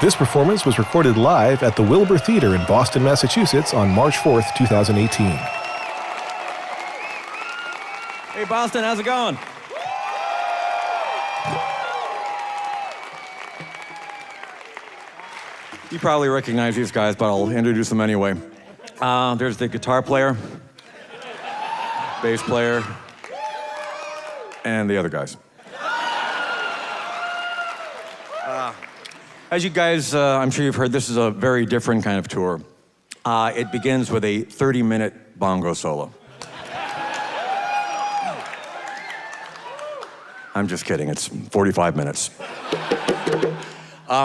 This performance was recorded live at the Wilbur Theater in Boston, Massachusetts on March 4th, 2018. Hey, Boston, how's it going? You probably recognize these guys, but I'll introduce them anyway. There's the guitar player, bass player, and the other guys. As you guys, I'm sure you've heard, this is a very different kind of tour. It begins with a 30-minute bongo solo. I'm just kidding, it's 45 minutes.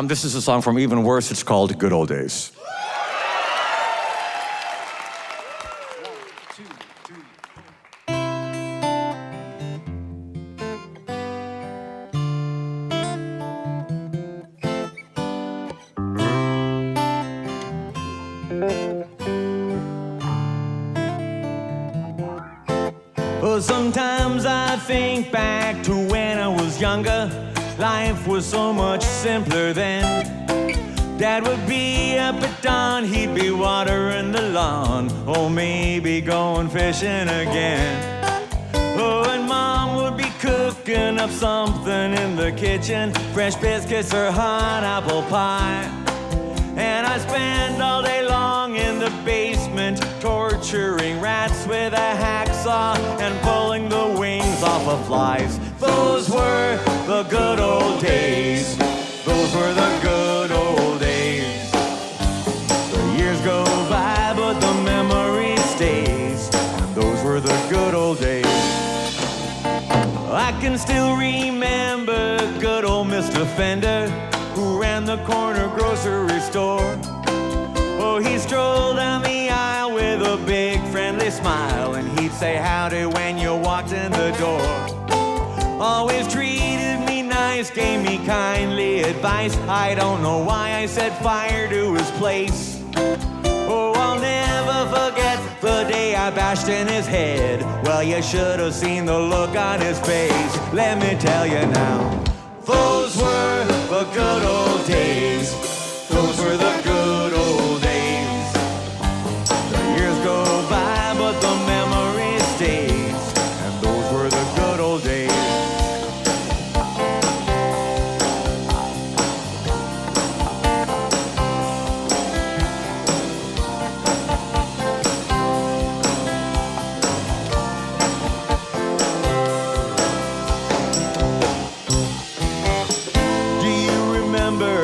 This is a song from Even Worse, it's called Good Old Days. Well, sometimes I think back to when I was younger. Life was so much simpler then. Dad would be up at dawn, he'd be watering the lawn, or maybe going fishing again. Oh, and Mom would be cooking up something in the kitchen, fresh biscuits or hot apple pie. And I spend all day long in the basement, torturing rats with a hacksaw and pulling the wings off of flies. Those were the good old days. Those were the good old days. The years go by, but the memory stays. And those were the good old days. I can still remember good old Mr. Fender, who ran the corner grocery store. Oh, he strolled down the aisle with a big friendly smile, and he'd say howdy when you walked in the door. Always treated me nice, gave me kindly advice. I don't know why I set fire to his place. Oh, I'll never forget the day I bashed in his head. Well, you should have seen the look on his face. Let me tell you now, those were the good old days. Those were the good old days. The years go by, but the memory stays. And those were the good old days.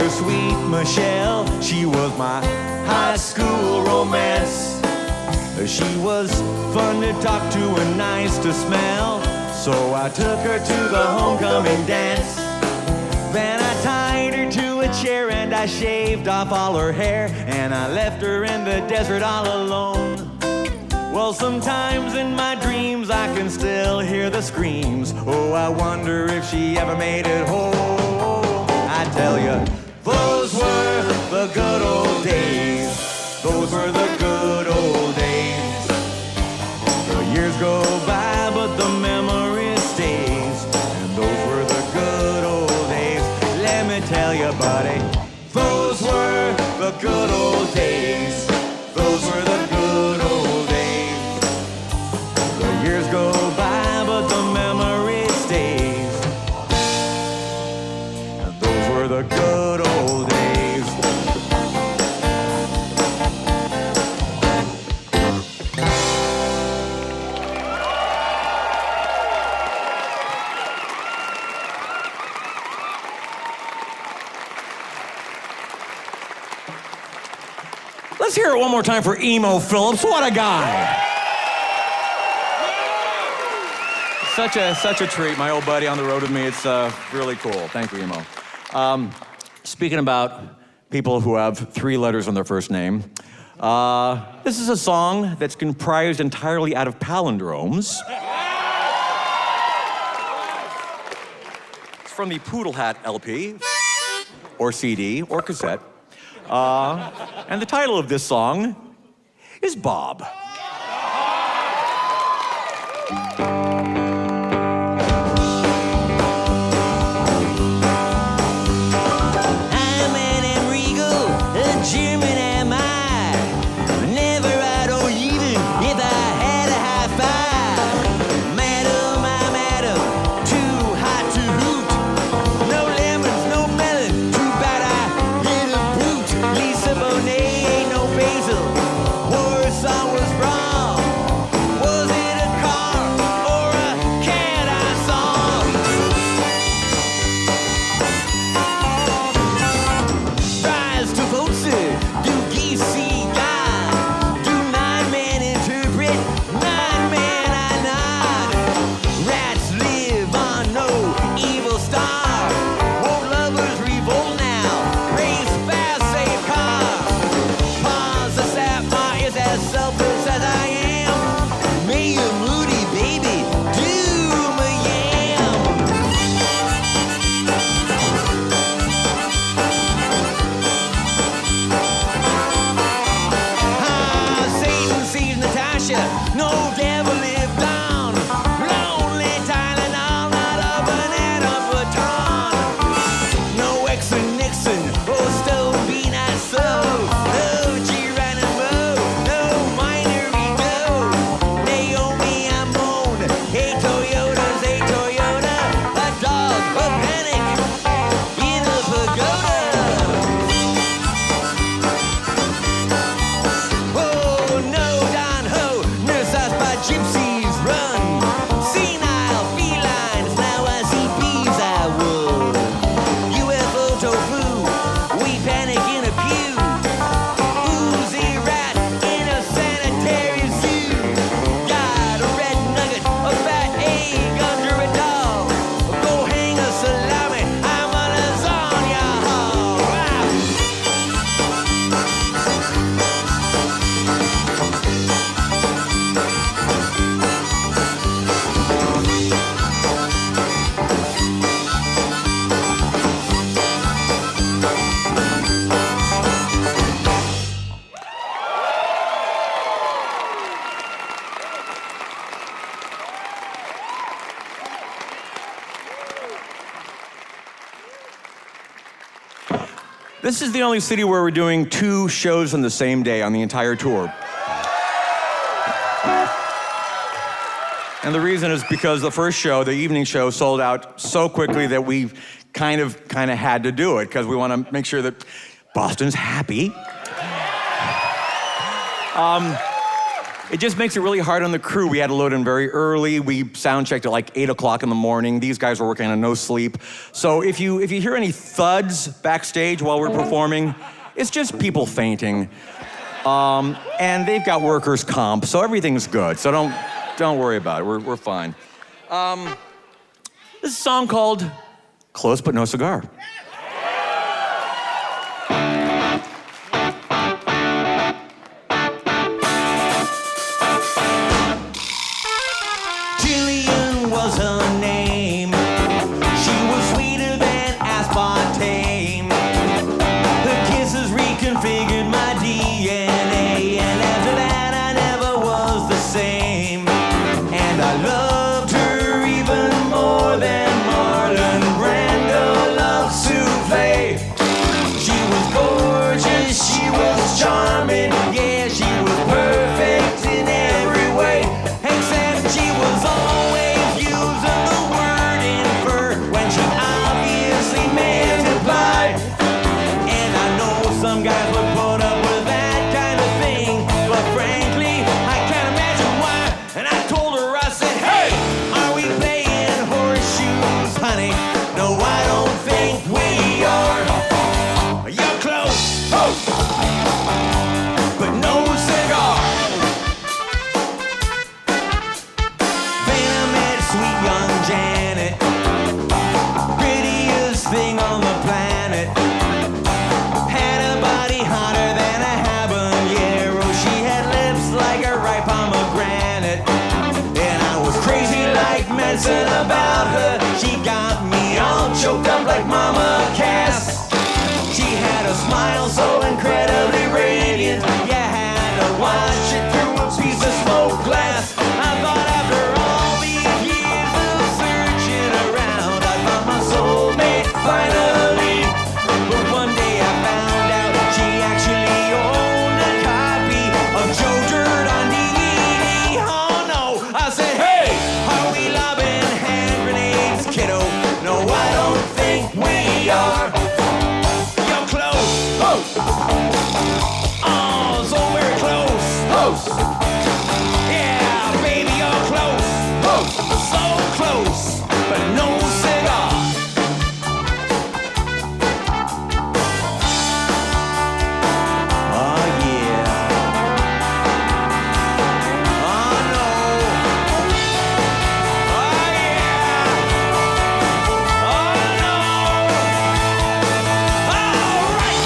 Sweet Michelle, she was my high school romance. She was fun to talk to and nice to smell, so I took her to the homecoming dance. Then I tied her to a chair and I shaved off all her hair, and I left her in the desert all alone. Well, sometimes in my dreams I can still hear the screams. Oh, I wonder if she ever made it home. I tell you, those were the good old days. Those were the good old days. The years go by, but the memory stays. And those were the good old days. Let me tell you, buddy, those were the good old days. Those were the good old days. The years go by, but the memory stays. And those were the good old days. Let's hear it one more time for Emo Phillips. What a guy. Such a treat. My old buddy on the road with me. It's really cool. Thank you, Emo. Speaking about people who have 3 letters on their first name, this is a song that's comprised entirely out of palindromes. It's from the Poodle Hat LP, or CD, or cassette. And the title of this song is Bob. I met Enrique old devil lived on. Lonely Tylenol, not a banana baton. No Exxon Nixon, oh stove be not so. No Geronimo, no minor ego. Naomi, I'm on. Hey Toyotas, hey Toyota. A dog, a panic in a pagoda. Oh no, Don Ho, nurse us by gypsies run. Senile felines, now I see peas I would. UFO tofu, we panic in a pew. Oozy rat in a sanitary zoo. Got a red nugget, a fat egg under a dog. Go hang a salami, I'm a lasagna hog. Wow. This is the only city where we're doing 2 shows on the same day on the entire tour. And the reason is because the first show, the evening show, sold out so quickly that we kind of had to do it because we want to make sure that Boston's happy. It just makes it really hard on the crew. We had to load in very early. We sound checked at like 8 o'clock in the morning. These guys were working on no sleep. So if you hear any thuds backstage while we're performing, it's just people fainting. And they've got workers' comp, so everything's good. So don't worry about it. We're fine. This is a song called Close But No Cigar. Jillian was her name. She was sweeter than aspartame. Her kisses reconfigured my DNA, and after that I never was the same. And I loved her even more than Marlon Brando loved souffle. She was gorgeous, she was charming, yeah, she was perfect in every way. Except she was always using the word infer when she obviously meant implied. And I know some guys would put up with that kind of thing, but frankly, I can't imagine why. And I told her, I said, hey, are we playing horseshoes, honey? No, I don't think we are. You're close, but no cigar. Then I met sweet young Janet, prettiest thing on the planet. Had a body hotter than a habanero. She had lips like a ripe pomegranate. And I was crazy like medicine about her. She got me all choked up like Mama Cass. She had a smile so incredibly radiant. You had to watch it through a piece of smoke glass. I thought after all these years of searching around, I found my soulmate finally. But one day I found out she actually owned a copy of Joe Dirt on DVD. Oh no, I said, hey, are we lobbing hand grenades, kiddo? No, I don't think we are. You're close. Oh, so very close. Yeah, baby, you're close. So close, but no cigar. Oh yeah. Oh no. Oh yeah. Oh no. All right.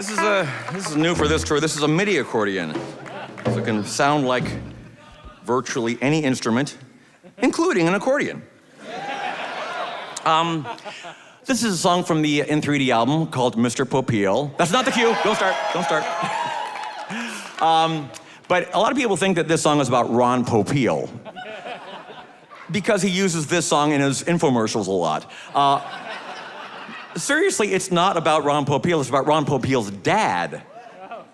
This is new for this tour. This is a MIDI accordion. So it can sound like virtually any instrument, including an accordion. This is a song from the In 3D album called Mr. Popeil. That's not the cue. Don't start. But a lot of people think that this song is about Ron Popeil because he uses this song in his infomercials a lot. Seriously, it's not about Ron Popeil. It's about Ron Popeil's dad,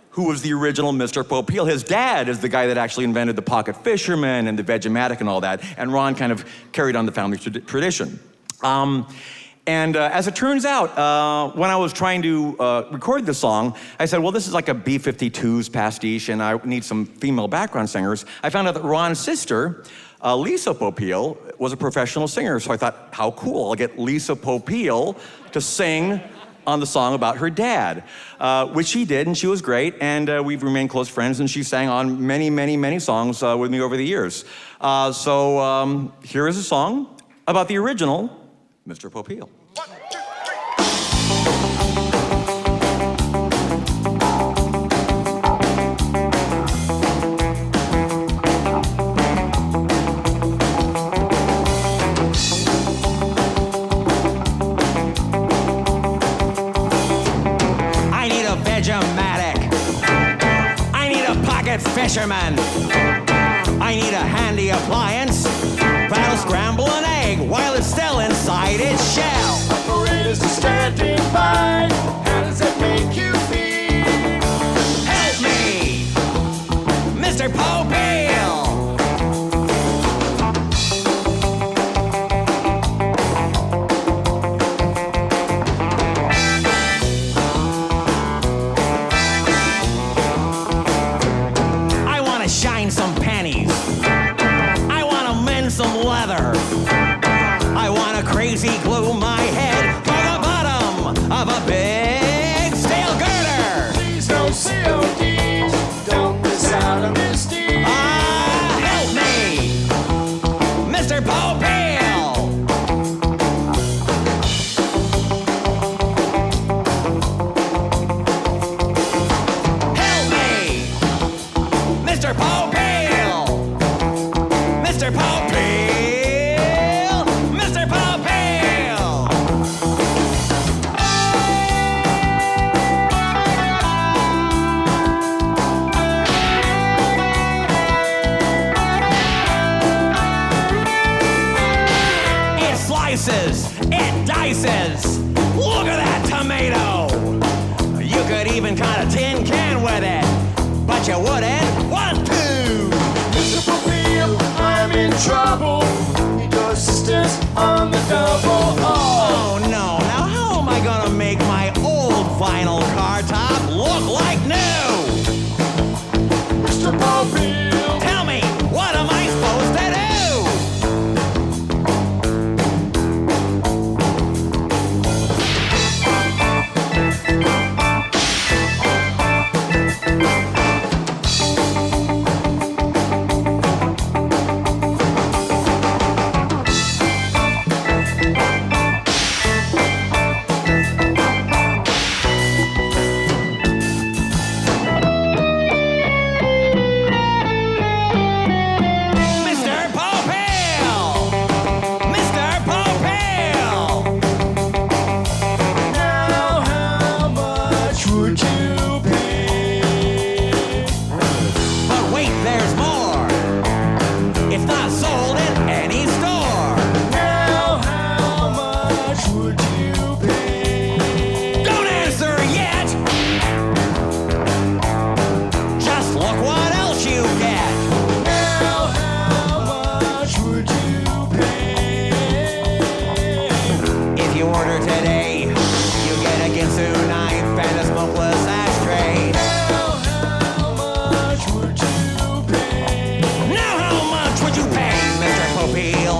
who was the original Mr. Popeil. His dad is the guy that actually invented the pocket fisherman and the Vegematic and all that, and Ron kind of carried on the family tradition. As it turns out, when I was trying to record this song, I said, well, this is like a B-52s pastiche, and I need some female background singers. I found out that Ron's sister, Lisa Popeil, was a professional singer, so I thought, how cool, I'll get Lisa Popeil to sing on the song about her dad, which she did, and she was great, and we've remained close friends, and she sang on many, many, many songs with me over the years. So here is a song about the original Mr. Popeil. 1, 2, 3. I need a Vegematic. I need a pocket fisherman. I need a handy appliance that'll scramble an egg while it's still inside its shell. Operators are standing by. How does that make you feel? Help me, Mr. Popeil. I want to shine some panties. I want to mend some leather. I want to crazy glue my head to the bottom of a big steel girder. Please no CODs, don't miss out on this deal. Help me, Mr. Popeil. Help me, Mr. Popeil. Mr. Popeil. Mr. Popeil. It slices, it dices. Look at that tomato. You could even cut a tin can with it, but you wouldn't want to. Mr. Popeil, I'm in trouble. Your sister's on the double. Oh no, now how am I gonna make my old vinyl car top look like new? Mr. Popeil, tell me, what am I supposed to do?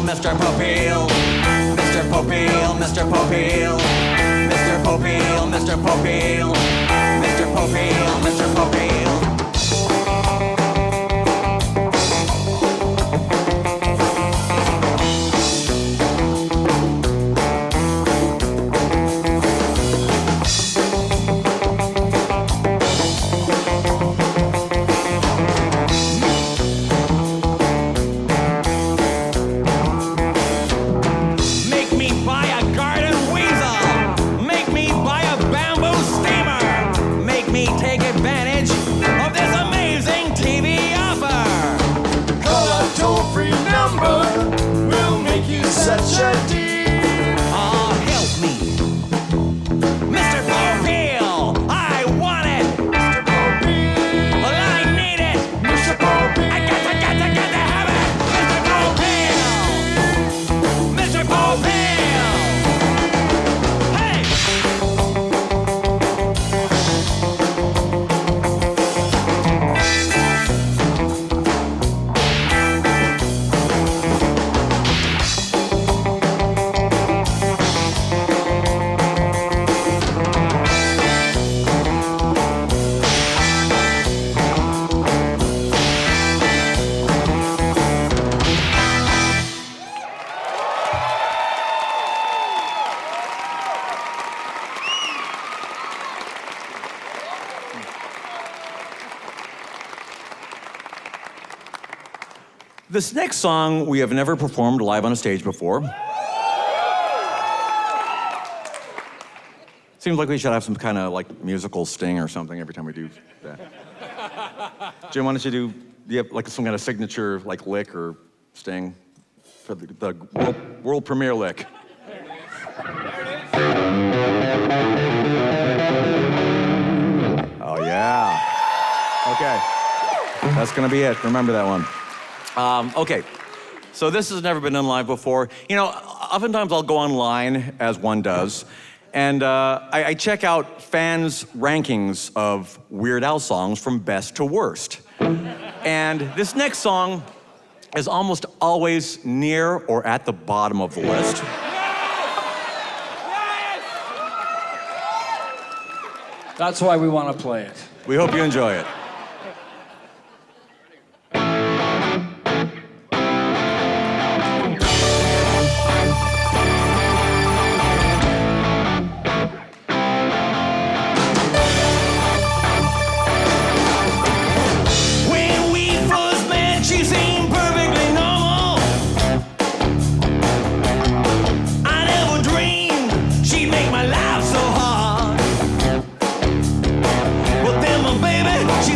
Mr. Popeil, Mr. Popeil, Mr. Popeil, Mr. Popeil, Mr. Popeil, Mr. Popeil, Mr. Popeil. such a dear. Oh, help me, Mr. Popeil. I want it, Mr. Popeil. Well, I need it, Mr. Popeil. I got to have it, Mr. Popeil. Mr. Popeil. Hey. This next song we have never performed live on a stage before. Seems like we should have some kind of like musical sting or something every time we do that. Jim, why don't you have like some kind of signature like lick or sting for the world premiere lick? Oh yeah. Okay. That's gonna be it. Remember that one. Okay, so this has never been done live before. You know, oftentimes I'll go online, as one does, and I check out fans' rankings of Weird Al songs from best to worst. And this next song is almost always near or at the bottom of the list. That's why we want to play it. We hope you enjoy it. She seemed perfectly normal. I never dreamed she'd make my life so hard. But then my baby, she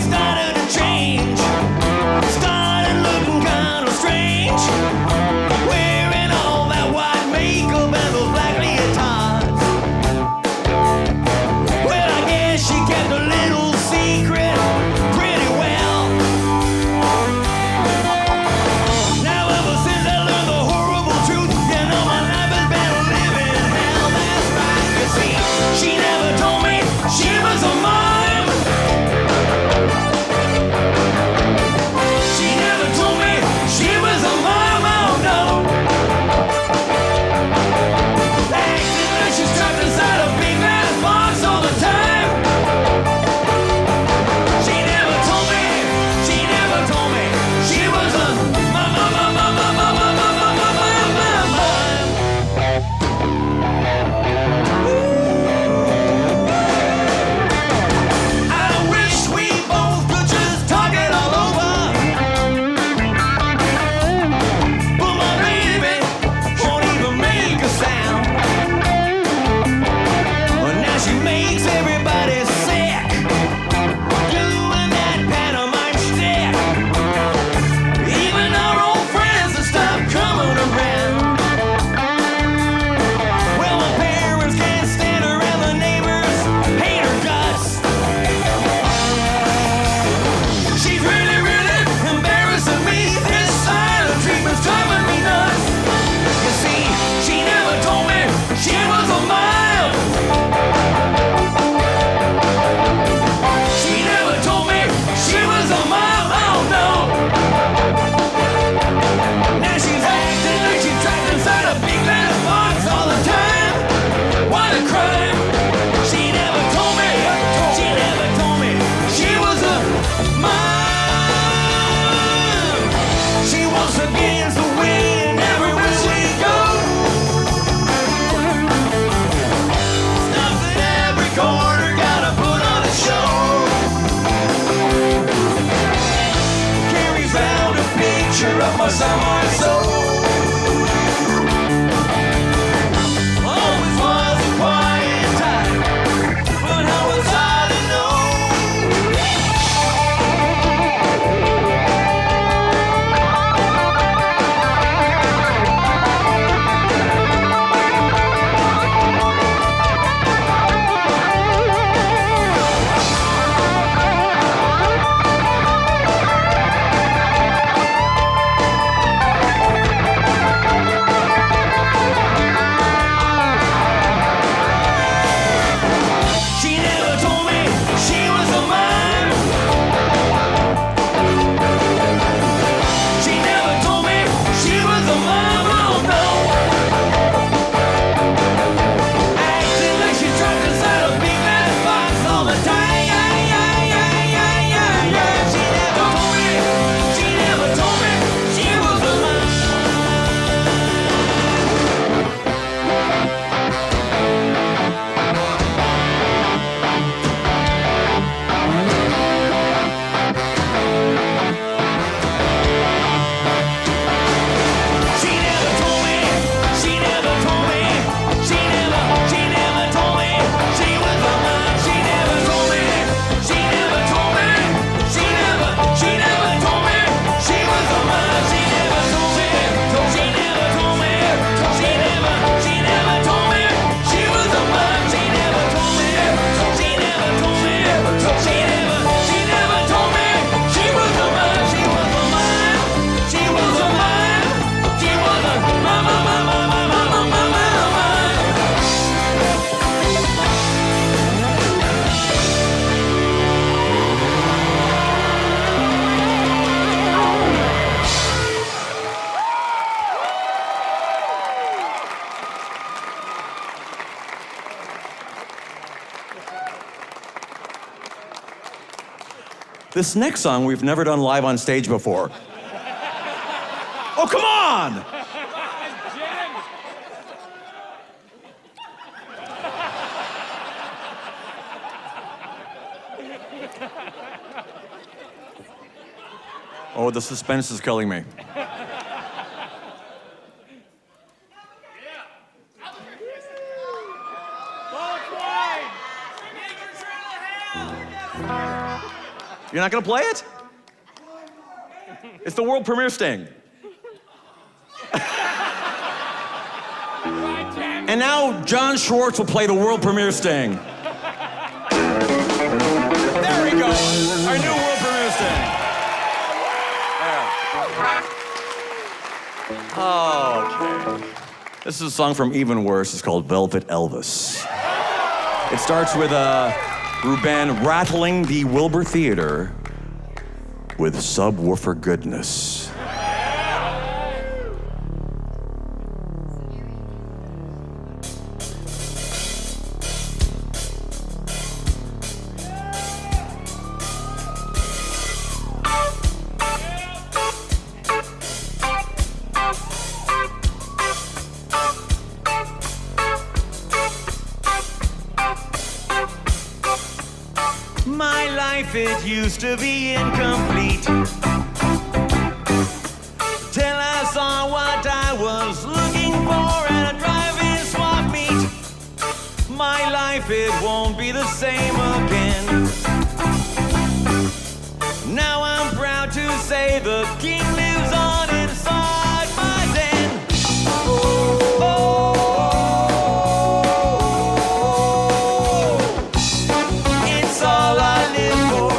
This next song we've never done live on stage before. Oh, come on! Oh, the suspense is killing me. You're not gonna play it? It's the world premiere sting. And now John Schwartz will play the world premiere sting. There we go, our new world premiere sting. Okay. This is a song from Even Worse. It's called Velvet Elvis. It starts with Ruben rattling the Wilbur Theater with subwoofer goodness. My life, it used to be incomplete till I saw what I was looking for at a drive-in swap meet. My life, it won't be the same again. Now I'm proud to say the king lives on inside my den. It's all I live for.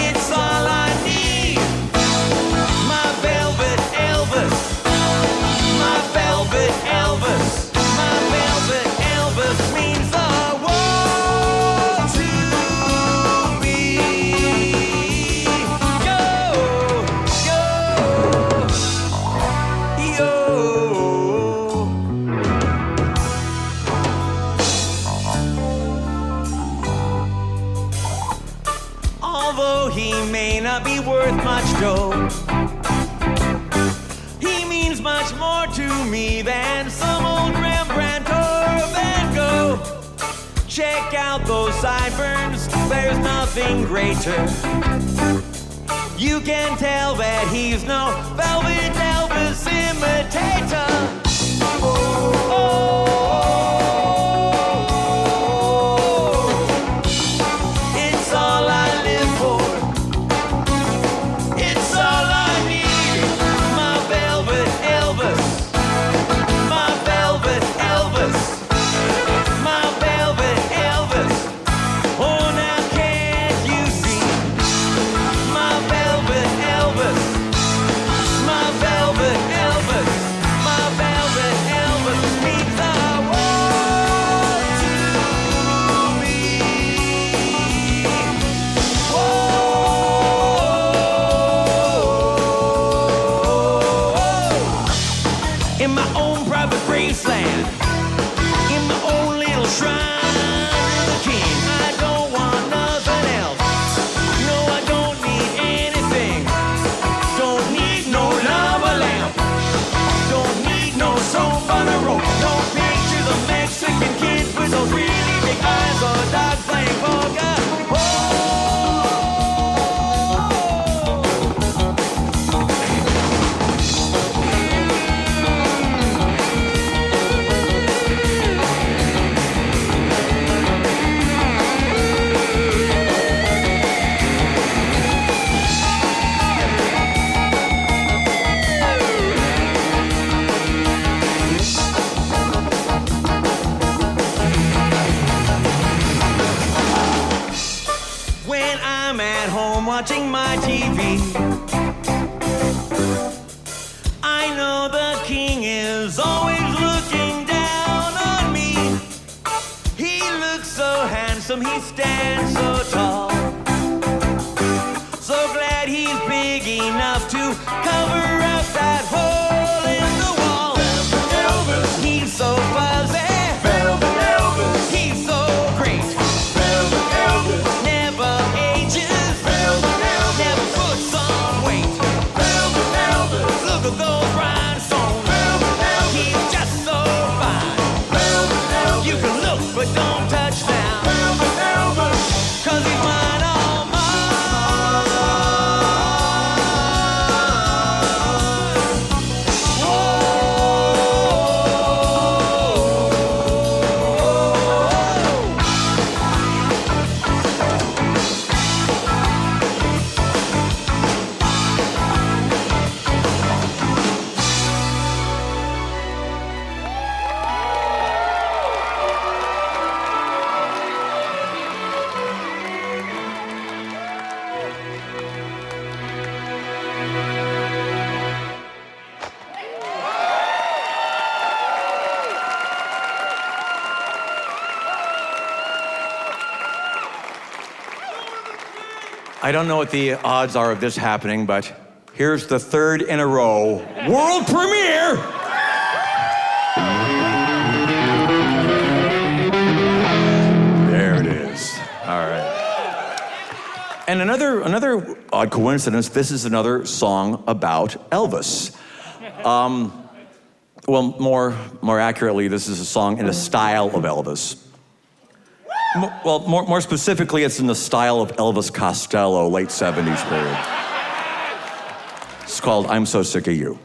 It's all I need. My velvet Elvis. My velvet Elvis. My velvet Elvis means the world to me. Yo, yo, yo. Although he may not be worth much dough, he means much more to me than some old Rembrandt or Van Gogh. Check out those sideburns, there's nothing greater. You can tell that he's no Velvet Elvis imitator. It's all I live for. It's all I need. My velvet Elvis. My velvet Elvis. My velvet Elvis. Oh, now can't you see? My velvet Elvis. My velvet Elvis. My velvet Elvis means the world to me. Whoa. In my own private graceland, in my own little shrine to the king, I don't want nothing else. No, I don't need anything. Don't need no lava lamp. Don't need no soap on a rope. Don't picture the Mexican kids with those really big eyes or dogs playing polka. When I'm at home watching my TV, I know the king is always looking down on me. He looks so handsome, he stands so tall. So glad he's big enough to cover up that hole in the wall. Elvis, he's so fuzzy. Elvis, he's so great. Elvis, never ages. I don't know what the odds are of this happening, but here's the third in a row world premiere. There it is. All right. And another odd coincidence, this is another song about Elvis. Well, more accurately, this is a song in the style of Elvis. More specifically, it's in the style of Elvis Costello, late 70s period. It's called I'm So Sick of You.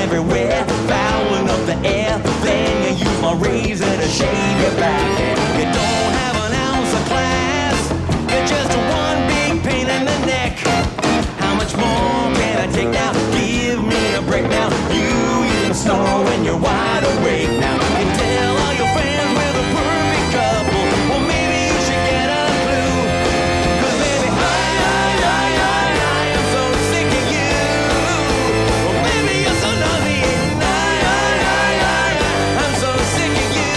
Everywhere, fouling up the air. Then you use my razor to shave your back hair. You don't have an ounce of class. You're just one big pain in the neck. How much more can I take now? Give me a break now. You even snore when you're wide awake now. You tell all your friends we're the perfect couple. Well, maybe you should get a clue. 'Cause baby, I am so sick of you. Well, maybe you're so naughty. I'm so sick of you.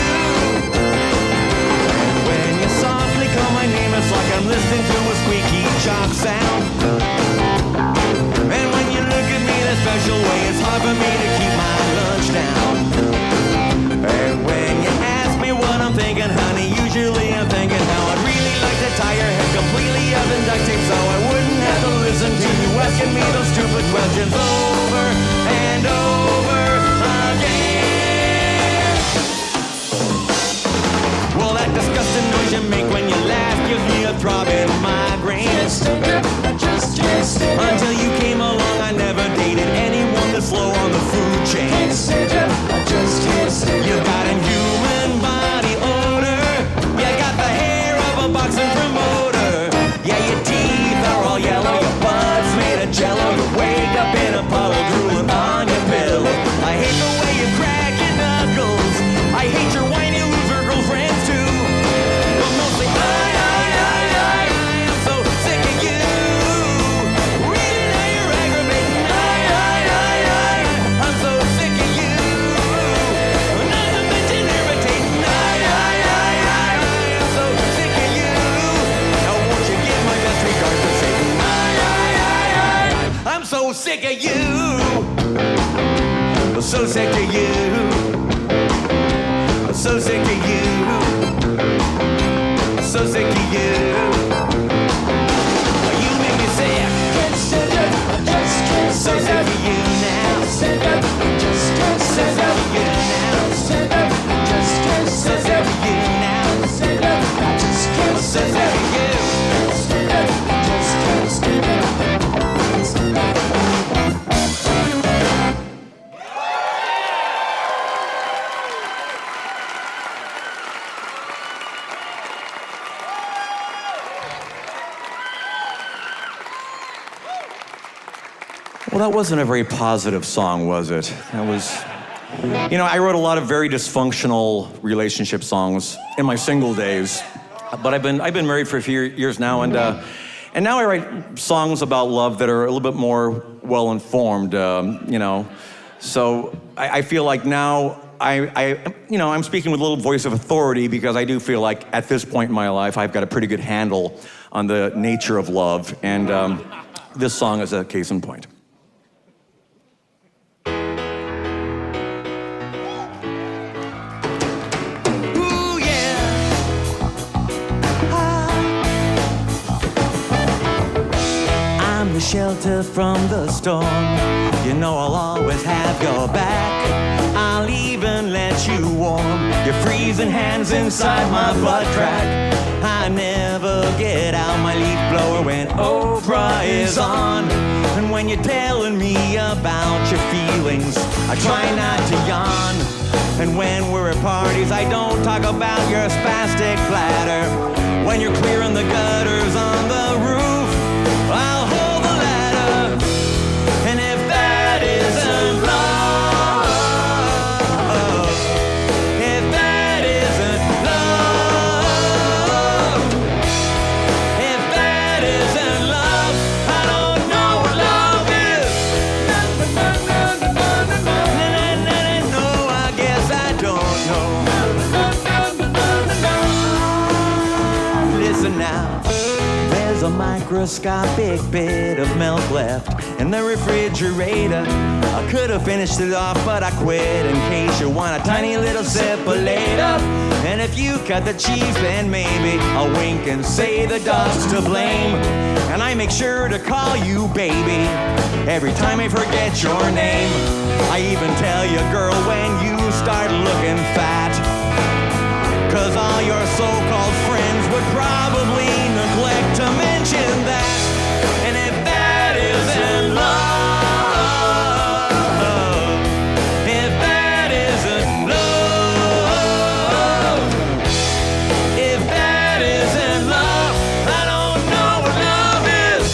And when you softly call my name, it's like I'm listening to a squeaky chalk sound. And when you look at me in a special way, it's hard for me to keep my lunch down. And when you ask me what I'm thinking, honey, usually I'm thinking how I'd really like to tie your head completely up in duct tape so I wouldn't have to listen to you asking me those stupid questions over and over again. Well, that disgusting noise you make when you laugh gives me a throbbing migraine. Until you came along, I never dated anyone this low on the food chain. You've got a human body odor. You got the hair of a boxing promoter. Yeah, your teeth are all yellow. Your butt's made of jello. You wake up in a puddle drooling on your pillow. I hate the way you crack your knuckles. I hate your whiny loser girlfriends too. But mostly I am so sick of you. Really now you're aggravating. I'm so sick of you. Not to mention irritating. I am so sick of you. Now won't you give my best regards to Satan? I'm so sick of you. So sick of you. So sick of you. So sick of you. You make me sick. So sick of you now. So sick of you now. So sick of you now. So sick of you. Well, that wasn't a very positive song, was it? That was, I wrote a lot of very dysfunctional relationship songs in my single days, but I've been married for a few years now, and now I write songs about love that are a little bit more well-informed, So I feel like now I'm speaking with a little voice of authority because I do feel like at this point in my life I've got a pretty good handle on the nature of love, and this song is a case in point. shelter from the storm. You know I'll always have your back. I'll even let you warm your freezing hands inside my butt crack. I never get out my leaf blower when Oprah is on. And when you're telling me about your feelings, I try not to yawn. And when we're at parties, I don't talk about your spastic bladder. When you're clearing the gutters on the roof, I'll hold the ladder. And if that isn't love, if that isn't love, if that isn't love, I don't know what love is. No, I guess I don't know. Listen now. There's a microscopic bit of milk left in the refrigerator. I could have finished it off, but I quit in case you want a tiny little sip of later. And if you cut the cheese, then maybe I'll wink and say the dog's to blame. And I make sure to call you baby every time I forget your name. I even tell you, girl, when you start looking fat, 'cause all your so-called friends would probably neglect to mention that. And if that isn't love, if that isn't love, if that isn't love, I don't know what love is.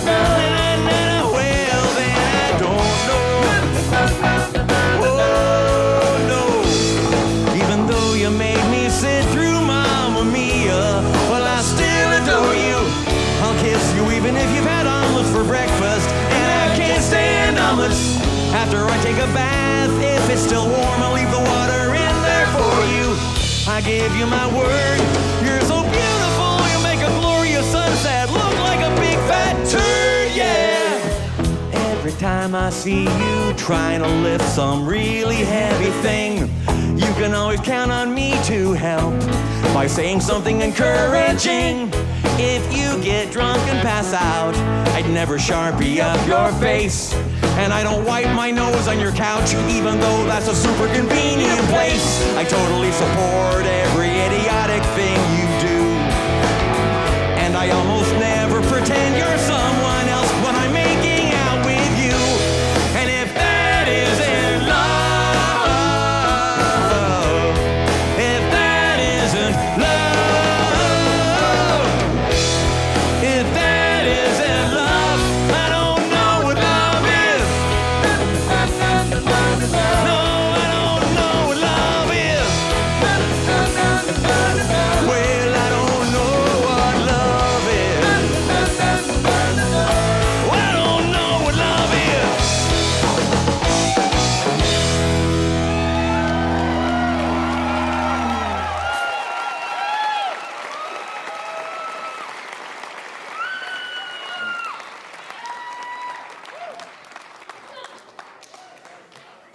Well, then I don't know. Oh, no. Even though you made me sit through Mamma Mia, well, I still adore you. I'll kiss you even if you've had omelets for breakfast, and I can't stand omelets after I take a bath. If it's still warm, I'll leave the water in there for you. I give you my word, you're so beautiful, you make a glorious sunset look like a big fat turd, yeah. Every time I see you trying to lift some really heavy thing, you can always count on me to help by saying something encouraging. If you get drunk and pass out, I'd never Sharpie up your face. And I don't wipe my nose on your couch, even though that's a super convenient place. I totally support every idiotic thing you do. And I almost never pretend you're someone else when I'm making out with you. And if that isn't love, if that isn't love, if that isn't love, I don't know what love is. No, I don't know what love is. Well, I don't know what love is. Well, I don't know what love is.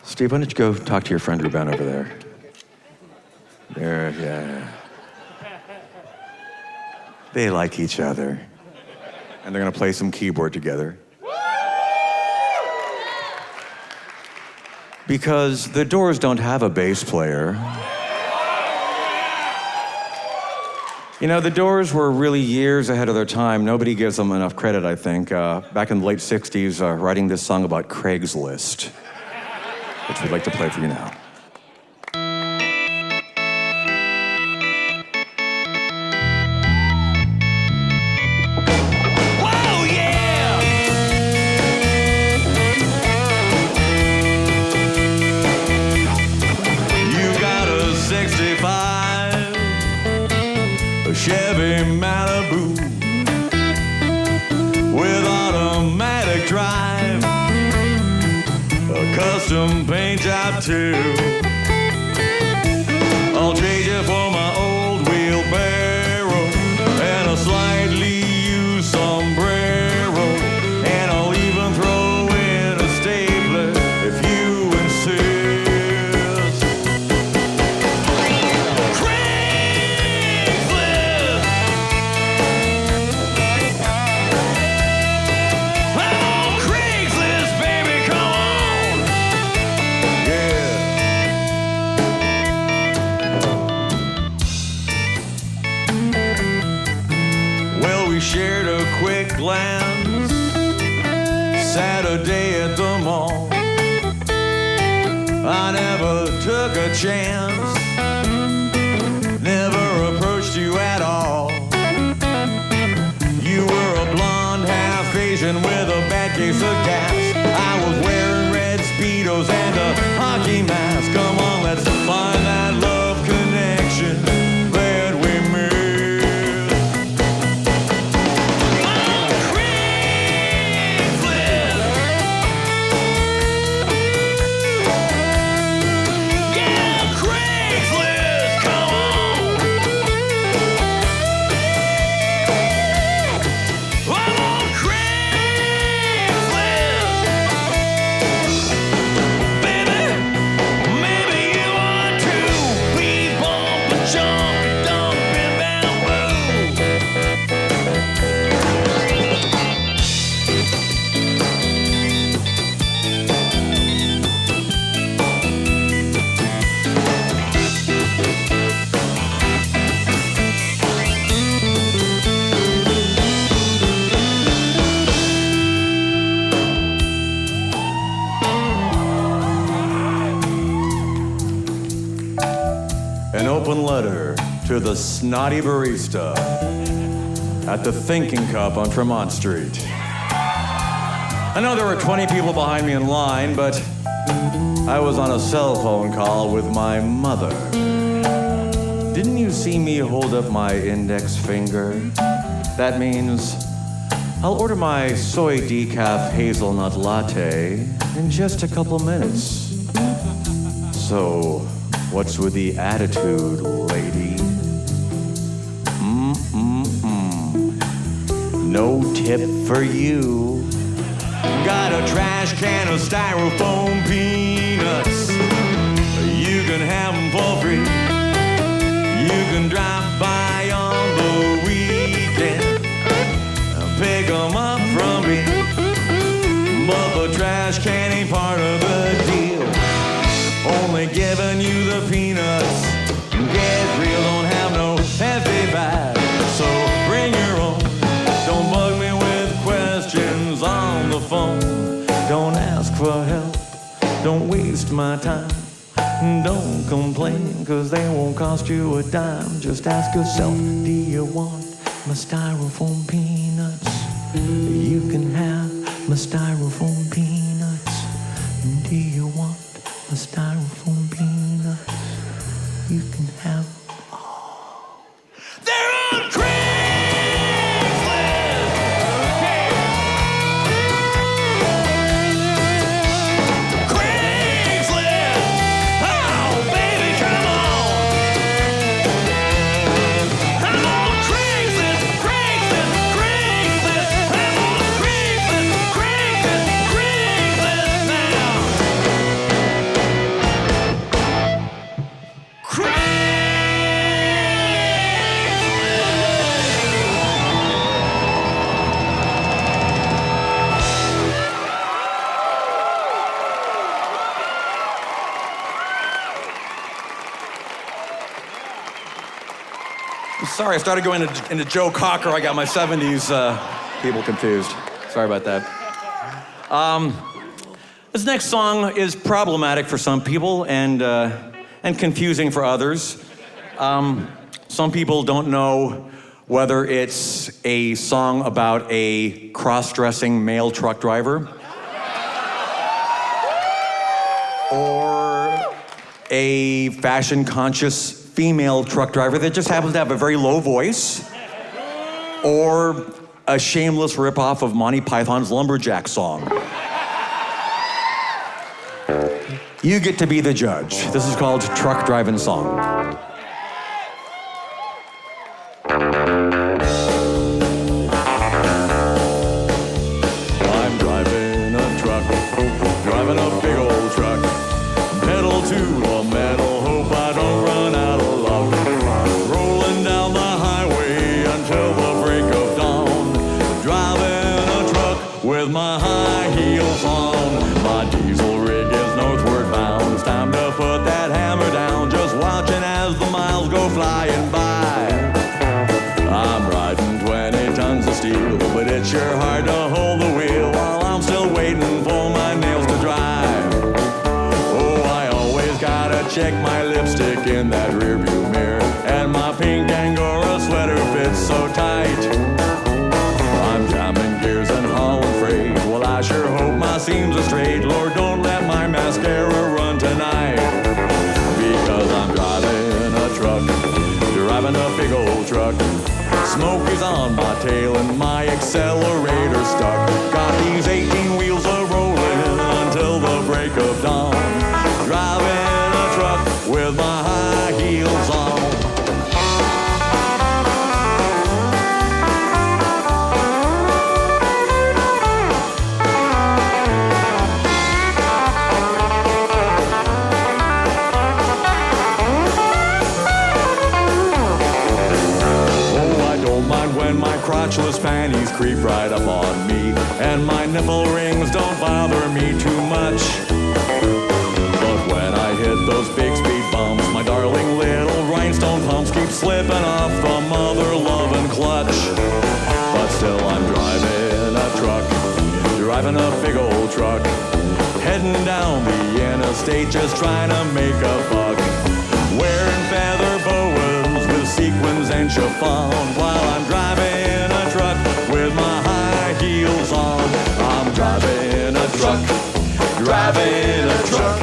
Steve, why don't you go talk to your friend Ruben over there? There, yeah. They like each other. And they're gonna play some keyboard together. Because the Doors don't have a bass player. You know, the Doors were really years ahead of their time. Nobody gives them enough credit, I think. Back in the late 60s, writing this song about Craigslist, which we'd like to play for you now. Whoa, yeah! You got a 65, a Chevy Malibu with automatic drive, a custom paint job too. I'll trade you for my old wheelbarrow and a slightly used sombrero, and I'll even throw in a stapler if you insist. Craigslist! we shared a quick glance. Saturday at the mall, I never took a chance, never approached you at all. You were a blonde, half Asian with a bad case of gas. I was wearing red Speedos and a hockey mask. Come on, let's find that love connection that we missed. An open letter to the snotty barista at the Thinking Cup on Tremont Street. I know there were 20 people behind me in line, but I was on a cell phone call with my mother. Didn't you see me hold up my index finger? That means I'll order my soy decaf hazelnut latte in just a couple minutes. So, what's with the attitude, lady? No tip for you. Got a trash can of styrofoam peanuts. You can have them for free. You can drop by on the weekend and pick them up from me. But the trash can ain't part of the deal. Only giving you the peanuts. Get real, don't have no heavy bag. So bring your own. Don't bug me with questions on the phone. Don't ask for help. Don't waste my time. Don't complain, cause they won't cost you a dime. Just ask yourself, do you want my styrofoam peanuts? You can have my styrofoam peanuts. Do you want the styrofoam peanuts? You can have all. They're on Craigslist! Craigslist! Oh, baby, come on! I'm on Craigslist, Craigslist, Craigslist! I'm on Craigslist, Craigslist, Craigslist now! Sorry, I started going into Joe Cocker. I got my 70s people confused. Sorry about that. This next song is problematic for some people and confusing for others. Some people don't know whether it's a song about a cross-dressing male truck driver or a fashion-conscious female truck driver that just happens to have a very low voice, or a shameless ripoff of Monty Python's Lumberjack song. You get to be the judge. This is called Truck Driving Song. I'm driving a truck, driving a big old truck, pedal to the metal, hope I don't run out of luck. Rolling down the highway until the break of dawn, driving a truck with my high heels on. My diesel rig is northward bound, it's time to put that hammer down, just watching as the old truck. Smoke is on my tail and my accelerator stuck. Got these 18 wheels a-rolling until the break of dawn. Driving a truck with my high heels on. When my crotchless panties creep right up on me, and my nipple rings don't bother me too much. But when I hit those big speed bumps, my darling little rhinestone pumps keep slipping off the mother-loving clutch. But still I'm driving a truck, driving a big old truck, heading down the interstate just trying to make a buck. Wearing feather boas with sequins and chiffon, while I'm driving a truck with my high heels on. I'm driving a truck, driving a truck.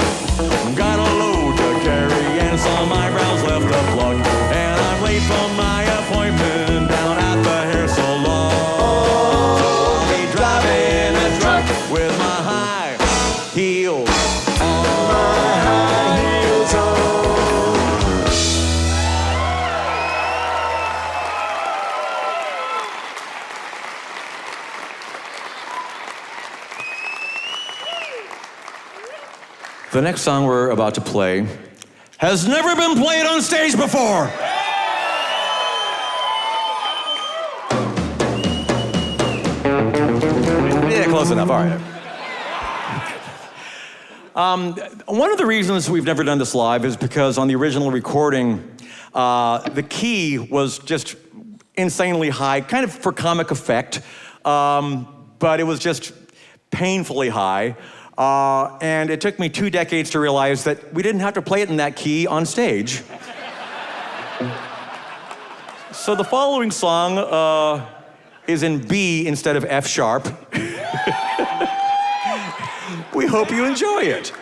Got a load to carry and some eyebrows left to pluck. And I'm late for my appointment down at the hair salon. So I'll be driving a truck with my high heels on. My high heels on. The next song we're about to play has never been played on stage before. Yeah, close enough, all right. One of the reasons we've never done this live is because on the original recording, the key was just insanely high, kind of for comic effect, but it was just painfully high. And it took me 2 decades to realize that we didn't have to play it in that key on stage. So the following song is in B instead of F sharp. We hope you enjoy it.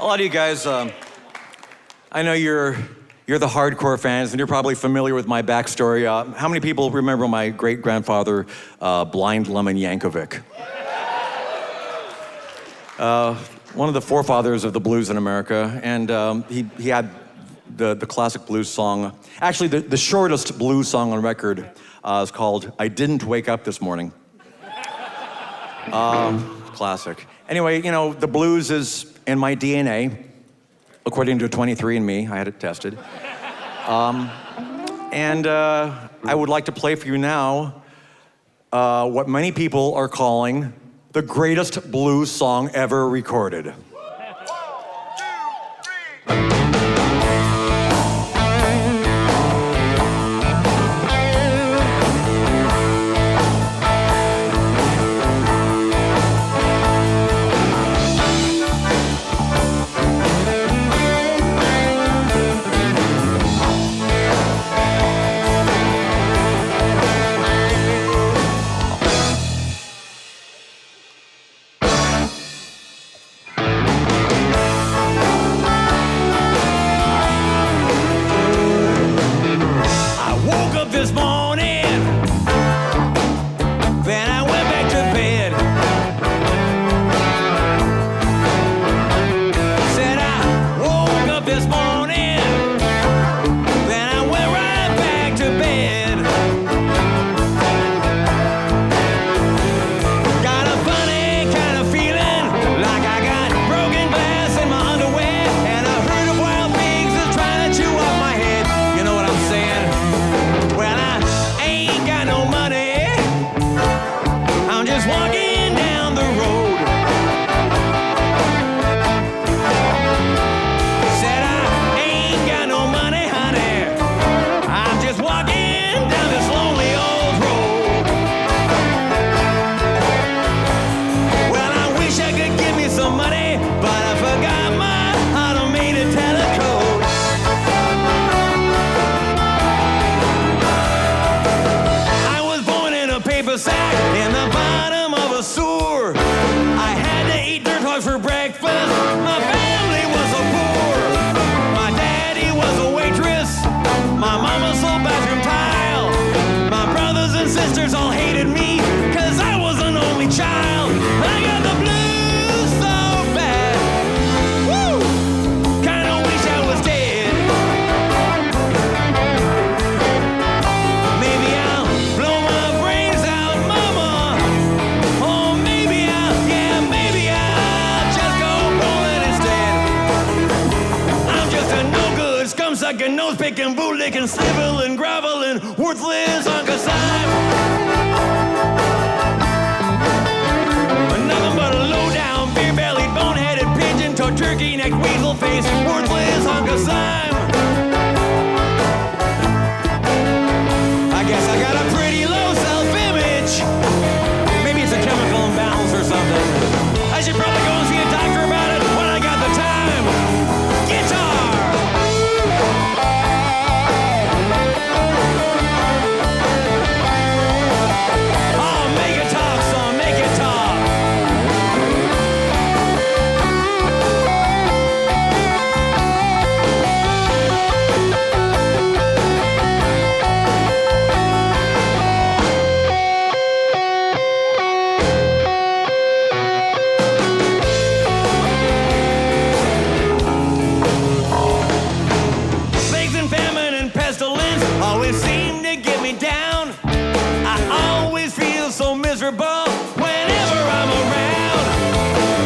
lot of you guys, I know you're the hardcore fans, and you're probably familiar with my backstory. How many people remember my great-grandfather, Blind Lemon Yankovic? One of the forefathers of the blues in America, and he had the classic blues song. Actually, the shortest blues song on record is called "I Didn't Wake Up This Morning." Classic. Anyway, you know, the blues is in my DNA, according to 23andMe. I had it tested. And I would like to play for you now what many people are calling the greatest blues song ever recorded. This morning, then I went back to bed. Said I woke up this morning, then I went right back to bed. Got a funny kind of feeling, like I got broken glass in my underwear, and a herd of wild pigs is trying to chew off my head. You know what I'm saying? Well, I ain't got no money. I'm just walking down the road. Said I ain't got no money, honey. I'm just walking down this lonely old road. Well, I wish I could give me some money, but I forgot my automated telecode. Paper sack in the bottom of a sewer. I had to eat dirt hogs for breakfast. My family was so poor. My daddy was a waitress. My mama sold bathroom tile. My brothers and sisters all hated me, 'cause I was an only child. I got the blues so bad. Woo! Kinda wish I was dead. Maybe I'll blow my brains out, mama. Or maybe I'll just go bowling instead. I'm just a no-good, scum-sucking, nose-picking, bootlicking, sniveling, groveling, worthless hunk of slime. Nothing but a low-down, beer-bellied, bone-headed, pigeon-toed, turkey-necked, weasel-faced, worthless hunk of slime. I guess I got a pretty low self-image. Maybe it's a chemical imbalance or something. I should probably go and see a doctor about it when I got the time. Guitar! Oh, make it talk, son, make it talk. Plagues and famine and pestilence always seem to get me down. I always feel so miserable whenever I'm around.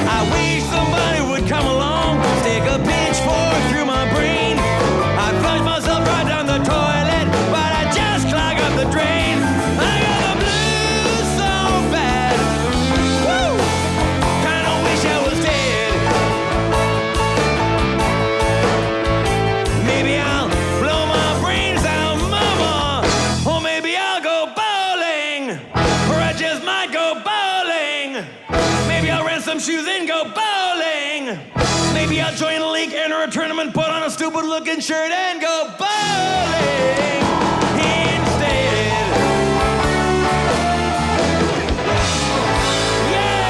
I wish somebody would come along, stick a pitchfork through my brain. I flush myself right down the toilet, but I just clog up the drain. I got the blues so bad. Woo! Kinda wish I was dead. Maybe I'll blow my brains out, mama. Or maybe I'll go bowling. Or I just might go bowling. Maybe I'll rent some shoes and go bowling. Maybe I'll join a league, enter a tournament, put on a stupid looking shirt and go bowling instead. Yeah!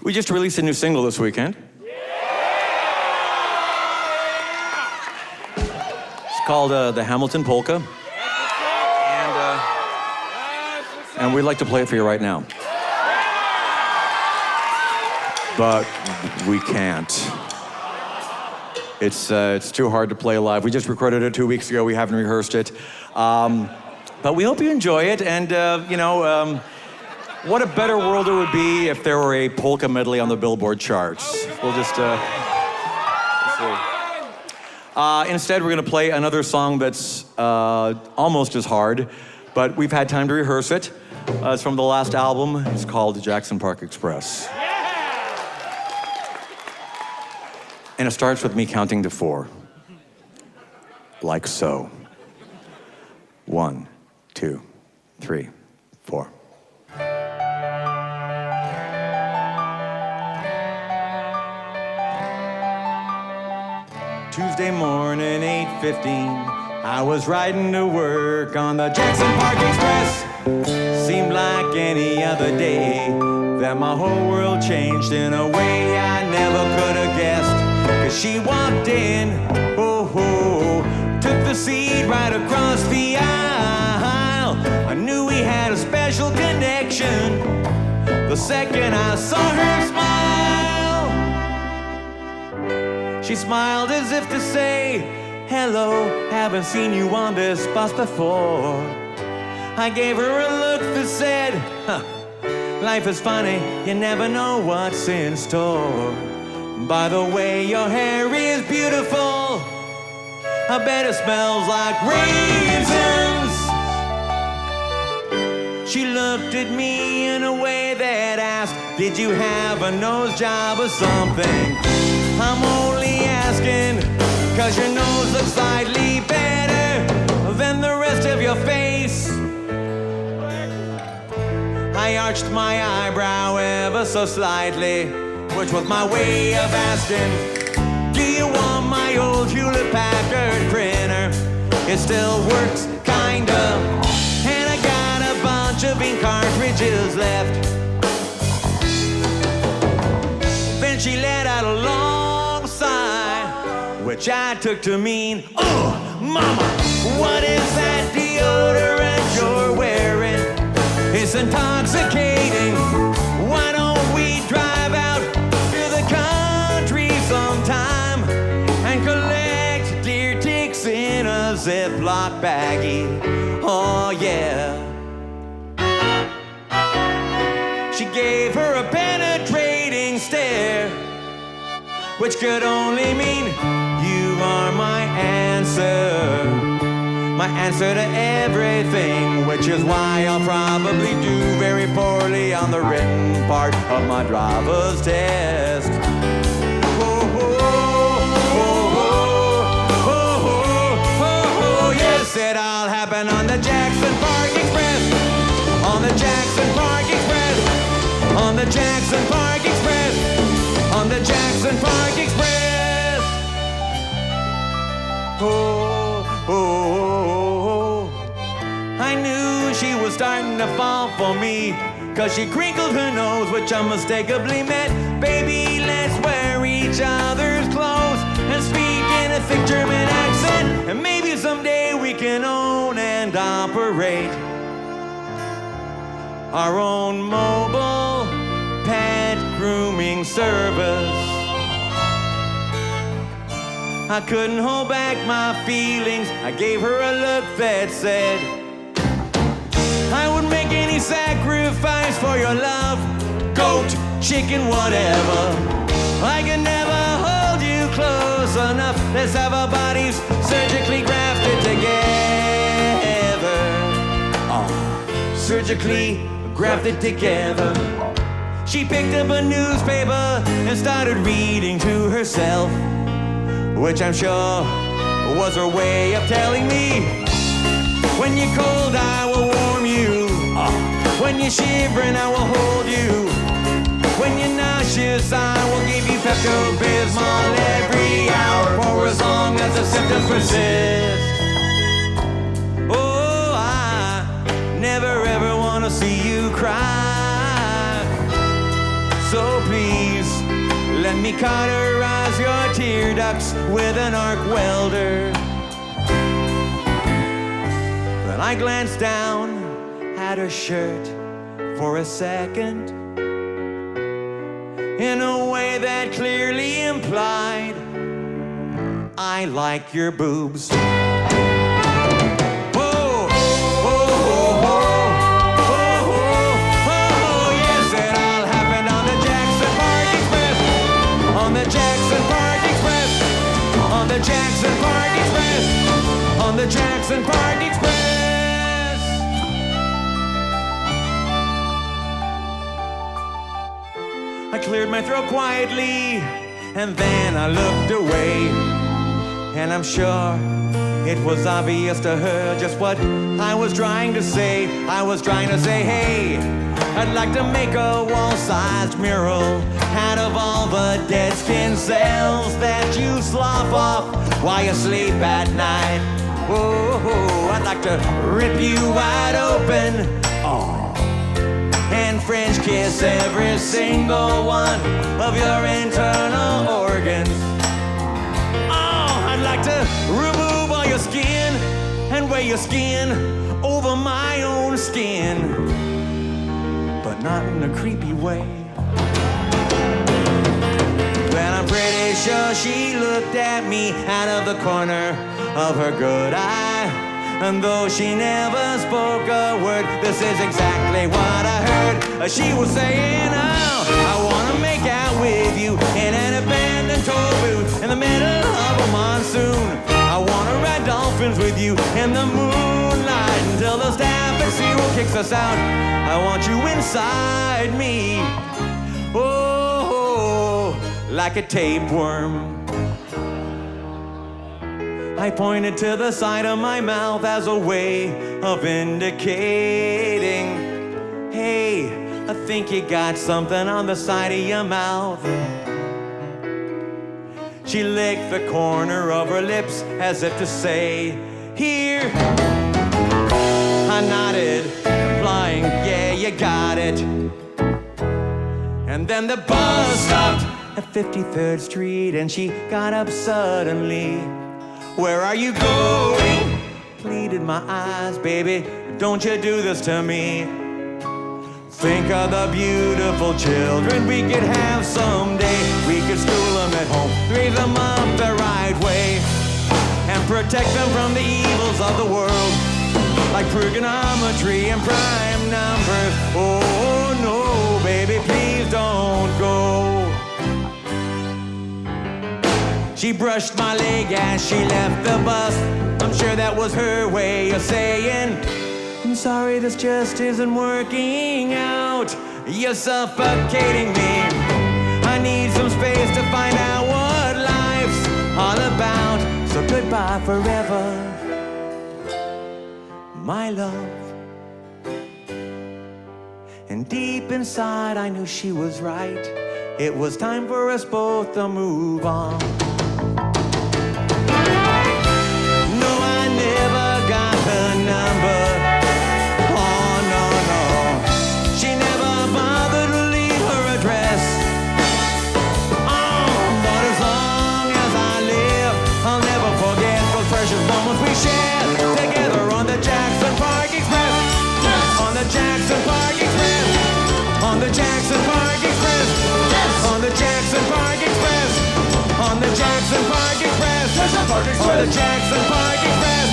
We just released a new single this weekend. It's called The Hamilton Polka. And we'd like to play it for you right now. But we can't. It's too hard to play live. We just recorded it 2 weeks ago. We haven't rehearsed it. But we hope you enjoy it. And, what a better world it would be if there were a polka medley on the Billboard charts. We'll just see. Instead, we're going to play another song that's almost as hard, but we've had time to rehearse it. It's from the last album. It's called Jackson Park Express. And it starts with me counting to 4. Like so. 1, 2, 3, 4. Tuesday morning, 8:15. I was riding to work on the Jackson Park Express. Seemed like any other day that my whole world changed in a way I never could have guessed. 'Cause she walked in, took the seat right across the aisle. I knew we had a special connection the second I saw her smile. She smiled as if to say, hello, haven't seen you on this bus before. I gave her a look that said, life is funny, you never know what's in store. By the way, your hair is beautiful. I bet it smells like raisins. She looked at me in a way that asked, did you have a nose job or something? I'm only asking, 'cause your nose looks slightly better than the rest of your face. I arched my eyebrow ever so slightly, which was my way of asking, do you want my old Hewlett-Packard printer? It still works, kinda, and I got a bunch of ink cartridges left. Then she let out a long sigh, which I took to mean, oh, mama, what is that deodorant you're wearing? It's intoxicating. Why don't we drive out to the country sometime and collect deer ticks in a Ziploc baggie? Oh, yeah. She gave her a penetrating stare, which could only mean you are my answer. My answer to everything, which is why I'll probably do very poorly on the written part of my driver's test. Yes, it all happened on the Jackson Park Express. On the Jackson Park Express. On the Jackson Park Express. On the Jackson Park Express. I knew she was starting to fall for me, 'cause she crinkled her nose, which unmistakably meant, baby, let's wear each other's clothes and speak in a thick German accent, and maybe someday we can own and operate our own mobile pet grooming service. I couldn't hold back my feelings. I gave her a look that said, I would make any sacrifice for your love. Goat, chicken, whatever. I can never hold you close enough. Let's have our bodies surgically grafted together. Oh, surgically grafted together. She picked up a newspaper and started reading to herself, which I'm sure was her way of telling me, when you're cold, I will warm you. When you're shivering, I will hold you. When you're nauseous, I will give you Pepto-Bismol every hour for as long as the symptoms persist. Oh, I never ever want to see you cry. So please, let me cauterize your tear ducts with an arc welder. Then I glanced down at her shirt for a second, in a way that clearly implied, I like your boobs. Whoa, whoa, whoa, whoa, whoa, yes, it all happened on the Jackson Park Express. On the Jackson Park Express. On the Jackson Park Express. On the Jackson Park Express. I cleared my throat quietly, and then I looked away. And I'm sure it was obvious to her just what I was trying to say. I was trying to say, hey, I'd like to make a wall-sized mural out of all the dead skin cells that you slough off while you sleep at night. Oh, I'd like to rip you wide open. Oh. And French kiss every single one of your internal organs. Oh, I'd like to remove all your skin and wear your skin over my own skin, but not in a creepy way. Then I'm pretty sure she looked at me out of the corner of her good eye. And though she never spoke a word, this is exactly what I heard. She was saying, oh, I wanna make out with you in an abandoned toll booth in the middle of a monsoon. I wanna ride dolphins with you in the moonlight until the staff at SeaWorld kicks us out. I want you inside me, oh, like a tapeworm. I pointed to the side of my mouth as a way of indicating, hey, I think you got something on the side of your mouth. She licked the corner of her lips as if to say, here. I nodded, implying, yeah, you got it. And then the bus stopped at 53rd Street and she got up suddenly. Where are you going? Pleaded my eyes, baby, don't you do this to me. Think of the beautiful children we could have someday. We could school them at home, raise them up the right way, and protect them from the evils of the world, like trigonometry and prime numbers. Oh no, baby, please don't go. She brushed my leg as she left the bus. I'm sure that was her way of saying, I'm sorry, this just isn't working out. You're suffocating me. I need some space to find out what life's all about. So goodbye forever, my love. And deep inside I knew she was right. It was time for us both to move on. Jackson Park Express. On the Jackson Park Express. On the Jackson Park Express. On the Jackson Park Express. On the Jackson Park Express.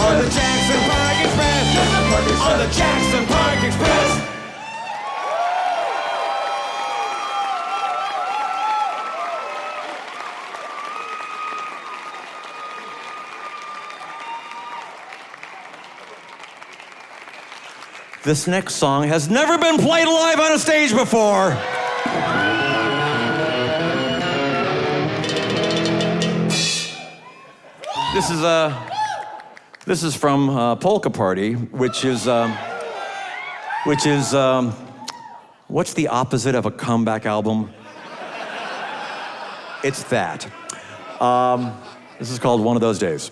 On the Jackson Park Express. On the Jackson Park Express. This next song has never been played live on a stage before. This is from Polka Party, which is what's the opposite of a comeback album? It's that. This is called One of Those Days.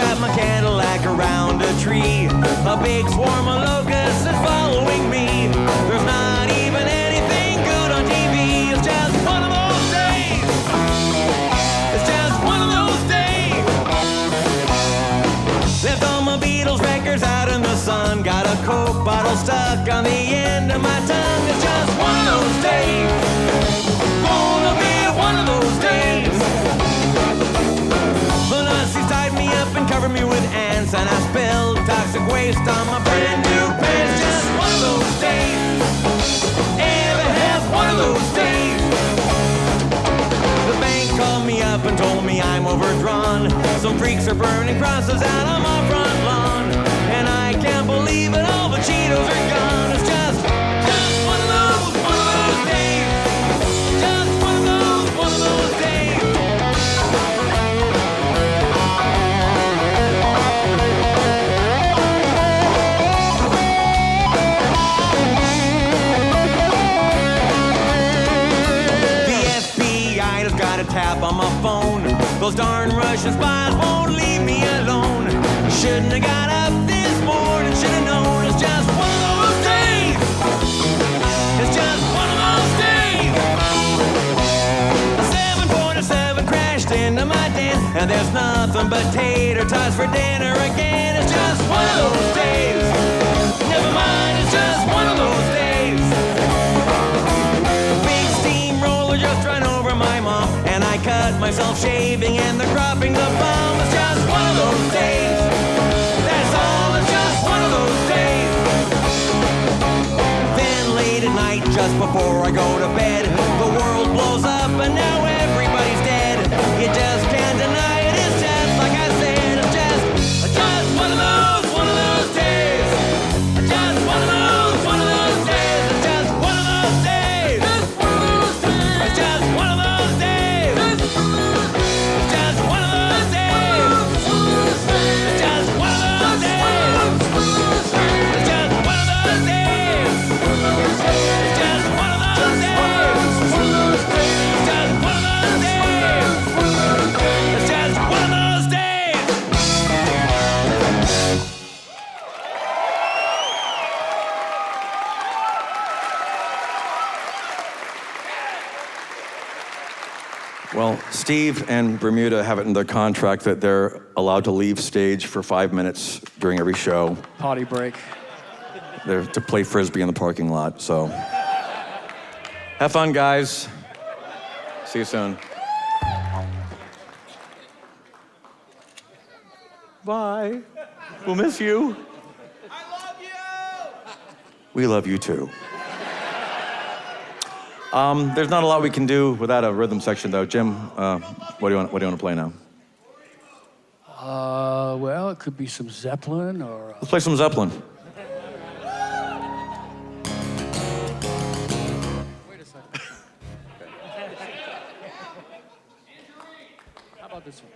wrap my Cadillac around a tree. A big swarm of locusts is following me. There's not even anything good on TV. It's just one of those days. It's just one of those days. Left all my Beatles records out in the sun. Got a Coke bottle stuck on the end of my tongue. It's just one of those days. Gonna be one of those days. The Nazis tied me up and covered me with ants, and I spilled toxic waste on my brand new pants. Just one of those days. Ever have one of those days. The bank called me up and told me I'm overdrawn. Some freaks are burning crosses out on my front lawn, and I can't believe it, all the Cheetos are gone. It's just one of those days. Just one of those days. The FBI just got a tap on my phone. Those darn Russian spies won't leave me alone. Shouldn't have got up this morning, should have known. It's just one of those days. It's just one of those days. A 747 crashed into my den, and there's nothing but tater tots for dinner again. It's just one of those days. Never mind, it's just one of those days. Big steamroller just ran over my mom, and I cut myself shaving and they're cropping the bomb. It's just one of those days. That's all, it's just one of those days. Then late at night, just before I go to bed, the world blows up and now everybody's dead. You just can't deny it, it's just like I said. It's just one of those days. Just one of those days. It's just one of those days. It's just one of those days. It's just one of those days. It's just one of those days. It's just one of those days. It's just one of those days. It's just one of those days. It's just one of those days. Well, Steve and Bermuda have it in their contract that they're allowed to leave stage for 5 minutes during every show. Potty break. They're to play Frisbee in the parking lot, so. Have fun, guys. See you soon. Bye. We'll miss you. I love you. We love you too. There's not a lot we can do without a rhythm section, though. Jim, what do you want to play now? Well, it could be some Zeppelin or... Let's play some Zeppelin. Wait a second. How about this one?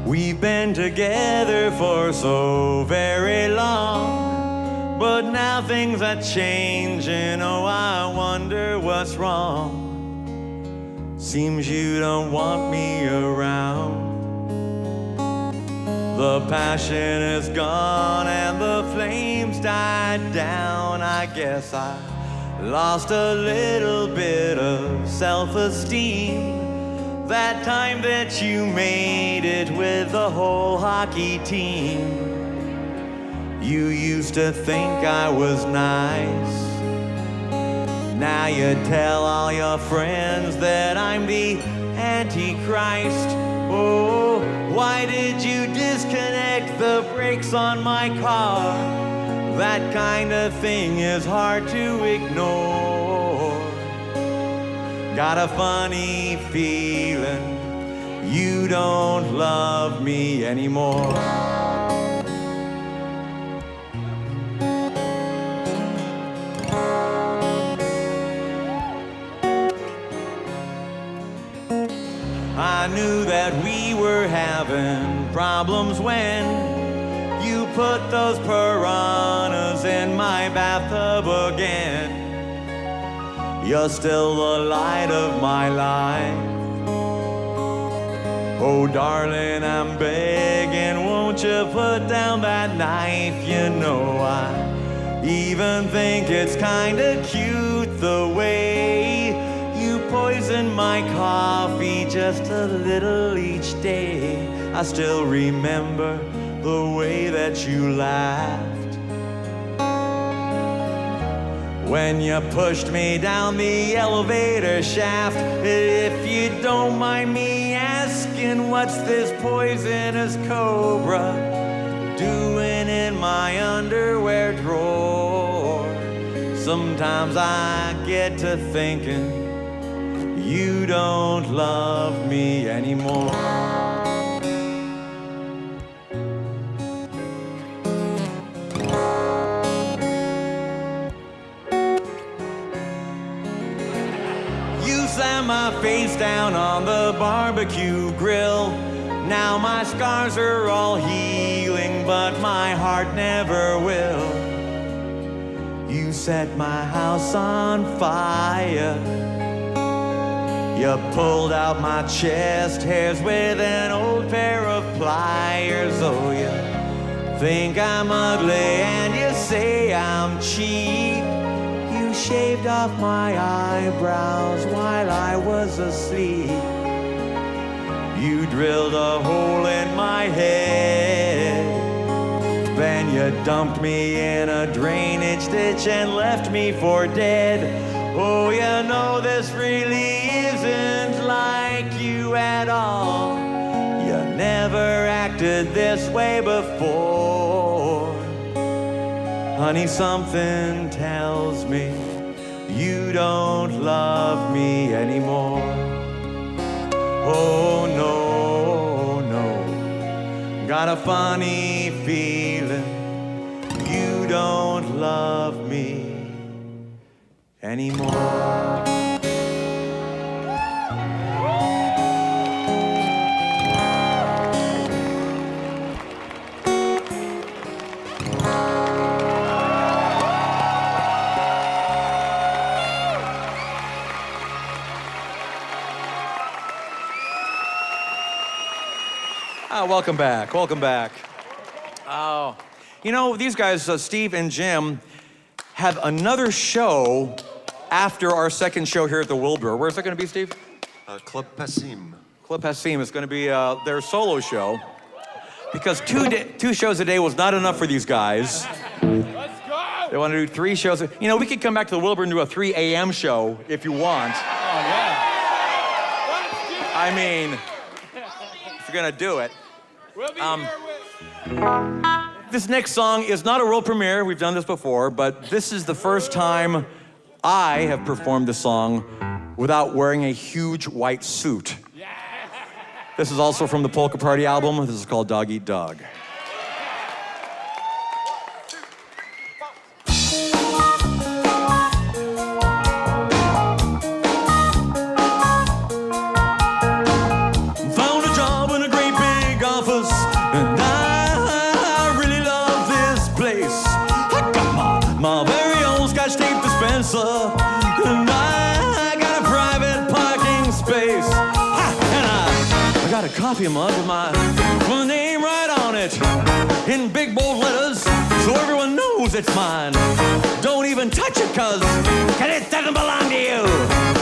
We've been together for so very long, but now things are changing. Oh, I wonder what's wrong. Seems you don't want me around. The passion is gone and the flames died down. I guess I lost a little bit of self-esteem. That time that you made it with the whole hockey team. You used to think I was nice. Now you tell all your friends that I'm the Antichrist. Oh, why did you disconnect the brakes on my car? That kind of thing is hard to ignore. Got a funny feeling you don't love me anymore. I knew that we were having problems when you put those piranhas in my bathtub again. You're still the light of my life. Oh, darling, I'm begging, won't you put down that knife? You know, I even think it's kinda cute the way you poison my coffee just a little each day. I still remember the way that you laughed when you pushed me down the elevator shaft. If you don't mind me asking, what's this poisonous cobra doing in my underwear drawer? Sometimes I get to thinking you don't love me anymore. Slam my face down on the barbecue grill. Now my scars are all healing, but my heart never will. You set my house on fire. You pulled out my chest hairs with an old pair of pliers. Oh, you think I'm ugly and you say I'm cheap. You shaved off my eyebrows while I was asleep. You drilled a hole in my head. Then you dumped me in a drainage ditch and left me for dead. Oh, you know this really isn't like you at all. You never acted this way before. Honey, something tells me you don't love me anymore. Oh, no, no. Got a funny feeling you don't love me anymore. Welcome back, welcome back. Oh, you know, these guys, Steve and Jim, have another show after our second show here at the Wilbur. Where's that gonna be, Steve? Club Passim. Club Passim is gonna be their solo show. Because two shows a day was not enough for these guys. Let's go! They want to do 3 shows. You know, we could come back to the Wilbur and do a 3 a.m. show if you want. Oh, yeah. I mean, if you're gonna do it. We'll be here with... This next song is not a world premiere. We've done this before, but this is the first time I have performed this song without wearing a huge white suit. Yeah. This is also from the Polka Party album. This is called Dog Eat Dog. My very own Scotch tape dispenser, and I got a private parking space. And I got a coffee mug with my name right on it, in big bold letters, so everyone knows it's mine. Don't even touch it, cause it doesn't belong to you.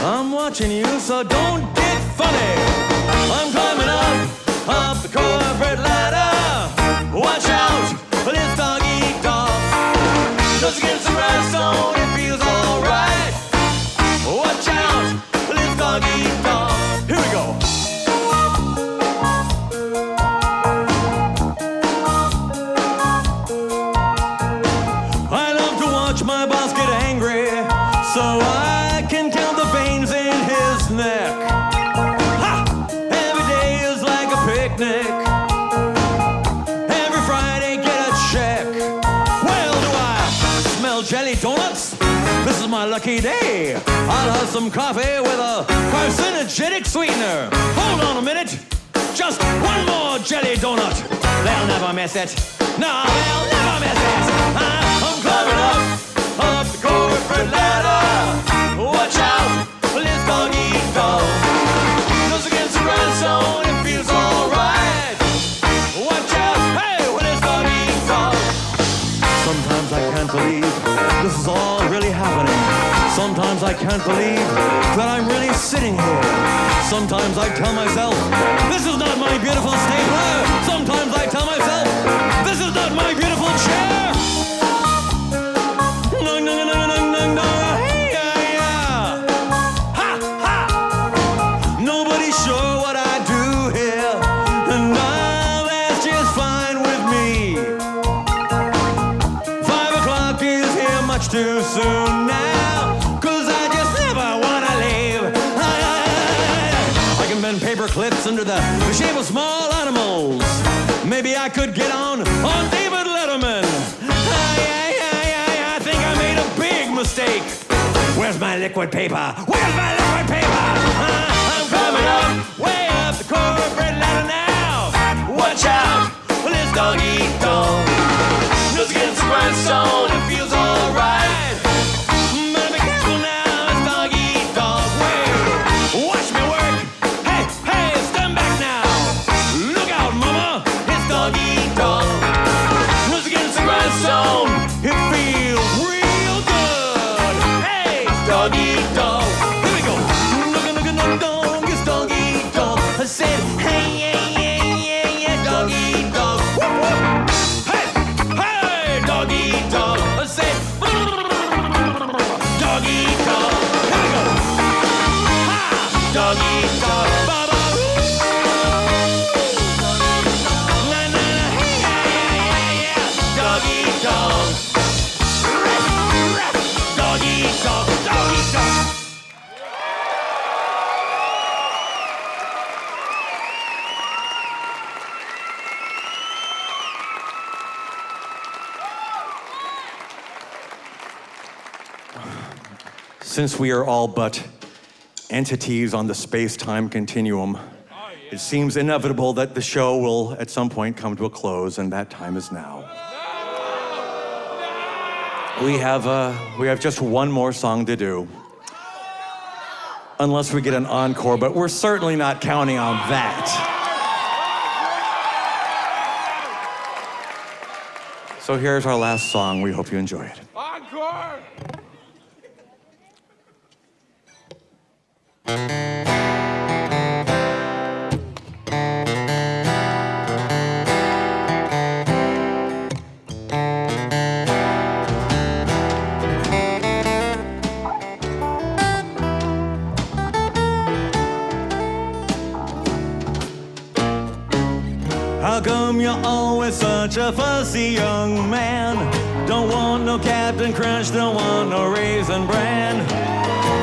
I'm watching you, so don't get funny. I'm climbing up the corporate ladder. Watch out, this dog eat dog. Just against the rhinestone, it feels alright. Watch out, this dog eat dog. Here we go. I love to watch my boss get angry, so I can count the veins in his neck. Ha! Every day is like a picnic. Every Friday get a check. Jelly donuts, this is my lucky day. I'll have some coffee with a carcinogenic sweetener. Hold on a minute, just one more jelly donut. They'll never miss it. No, they'll never miss it. I'm climbing this is all really happening. Sometimes I can't believe that I'm really sitting here. Sometimes I tell myself, this is not my beautiful stapler. Sometimes I tell myself, this is not my beautiful chair. No, no, no, no, no, no, hey, yeah, yeah. Ha, ha. Nobody's sure what I do here, and that's just fine with me. 5 o'clock is here much too soon now, 'cause I just never wanna leave. I can bend paper clips into the shape of small animals. Maybe I could get on David Letterman. I think I made a big mistake. Where's my liquid paper? Where's my liquid paper? I'm coming up, way up the corporate ladder now. Watch out, well, it's dog eat dog. Nose against the grindstone, it feels alright. Better be careful now, it's dog eat dog. Wait, watch me work. Hey, hey, stand back now. Look out, mama, it's dog eat dog. Nose against the grindstone, it feels real good. Hey, dog eat dog. Here we go. Look, dog, it's dog eat dog. I said, hey, yeah, yeah, yeah, yeah, dog eat dog. Whoop, whoop. Hey, hey, dog eat dog. I said, dog eat dog. Here we go. Ha, dog eat dog. Ba, ba, na, na, na, hey, yeah, yeah, yeah, dog eat dog. Dog eat dog, dog eat dog. Since we are all but entities on the space-time continuum, it seems inevitable that the show will at some point come to a close, and that time is now. We have just one more song to do. Unless we get an encore, but we're certainly not counting on that. So here's our last song. We hope you enjoy it. Encore! How come you're always such a fussy young man? Don't want no Captain Crunch, don't want no Raisin Bran.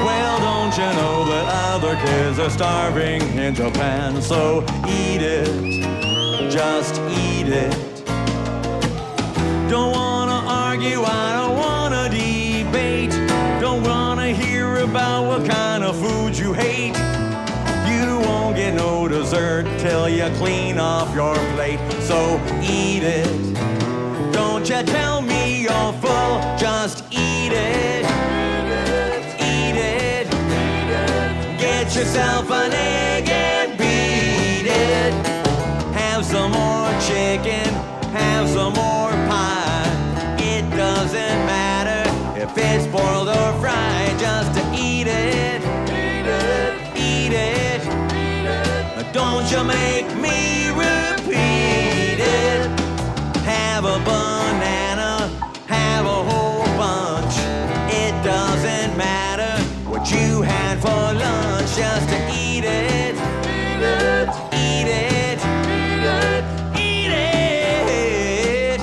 Well, don't you know that other kids are starving in Japan? So eat it, just eat it. Don't wanna argue, I don't wanna debate. Don't wanna hear about what kind of food you hate. You won't get no dessert till you clean off your plate. So eat it. Don't you tell me you're full, just eat it. Eat it. Get yourself an egg and beat it. Have some more chicken, have some more pie. It doesn't matter if it's boiled or fried, just to eat it. Eat it. Eat it. Don't you make me repeat it. Have a banana, have a whole bunch. It doesn't matter what you had for lunch, just to eat it. Eat it. Eat it. Eat it. Eat it.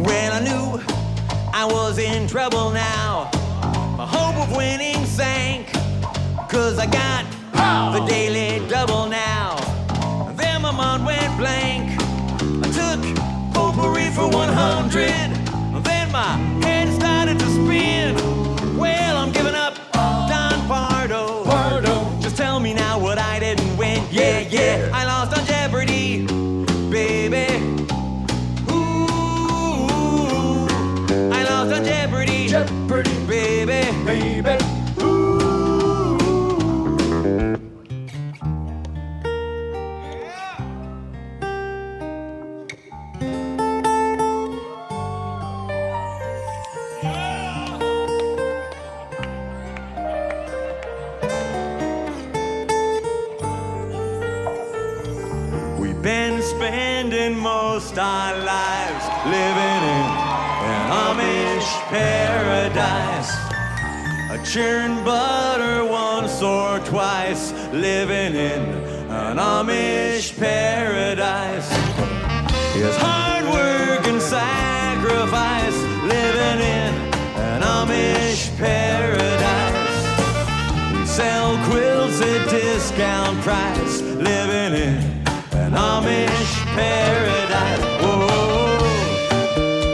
Well, I knew I was in trouble now. My hope of winning sank, 'cause I got the daily double now. Then my mind went blank. I took potpourri for 100. Then my head started to spin. Well, I'm giving up Don Pardo. Just tell me now what I didn't win. Yeah, yeah, I lost on Jeopardy, baby. On Jeopardy, baby. been spending most our lives living in an Amish paradise. I churned butter once or twice, living in an Amish paradise. It's hard work and sacrifice, living in an Amish paradise. We sell quilts at discount price, living in an Amish paradise. Whoa,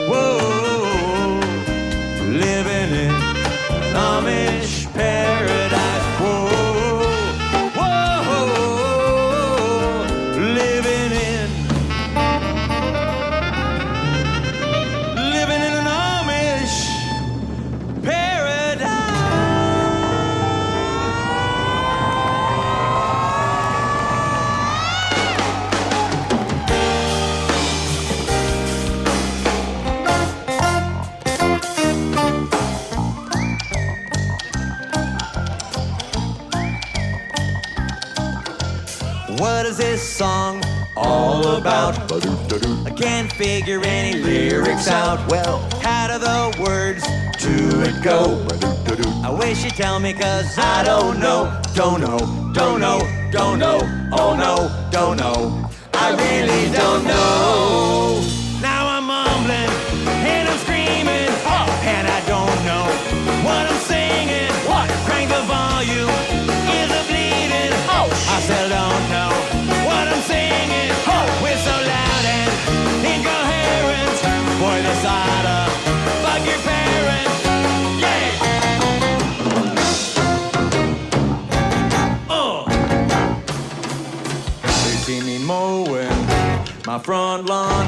whoa, living in an Amish paradise. Whoa, whoa, living in an Amish paradise. What is this song all about? I can't figure any lyrics out. Well, how do the words to it go? I wish you'd tell me, cause I don't know. Don't know, don't know, don't know. Oh no, don't know. I really don't know. Now I'm mumbling and I'm screaming, and I don't know what I'm singing. What? Crank the volume, ears are bleeding. I still don't know what I'm singing. We're so loud and incoherent. Boy, this oughta bug your parents. Yeah. They see me mowing my front lawn.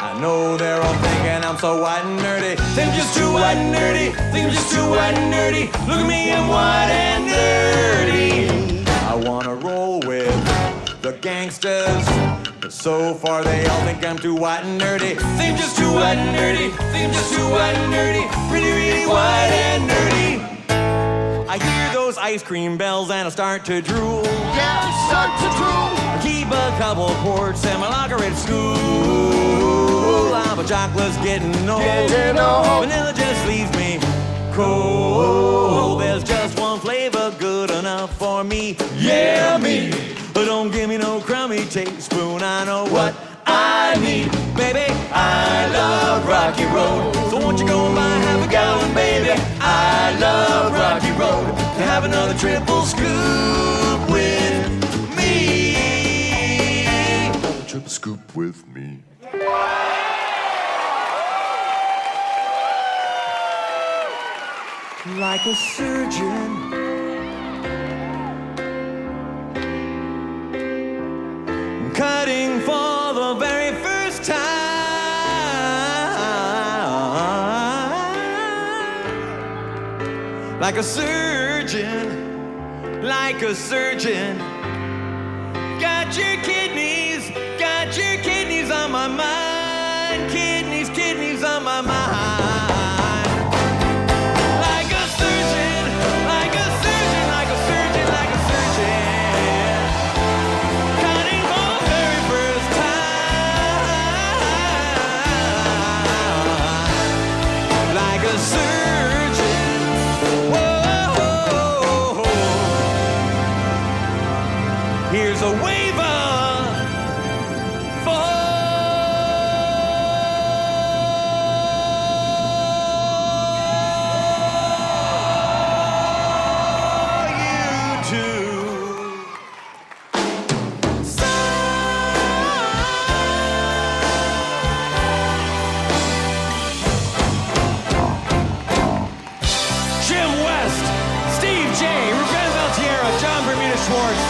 I know they're all thinking I'm so white and nerdy. Think I'm just too white and nerdy. Think I'm just too white and nerdy. Look at me, I'm white and nerdy. I wanna roll with the gangsters, but so far they all think I'm too white and nerdy. Think I'm just too white and nerdy. Think I'm just too white and nerdy. Really, really white and nerdy. I hear those ice cream bells and I start to drool. Yeah, start to drool. I keep a couple quarts in my locker at school. But chocolate's getting old. Vanilla just leaves me cold. There's just one flavor good enough for me. Yeah, me. But don't give me no crummy teaspoon. I know what I need. Baby, I love Rocky Road. So won't you go and buy half a gallon, baby? I love Rocky Road. To have another triple scoop with me. Triple scoop with me. Like a surgeon, cutting for the very first time. Like a surgeon, like a surgeon. Got your kidneys on my mind. Kidneys on my mind. Here's a waiver for you too. Jim West, Steve J, Ruben Valtierra, John Bermuda Schwartz.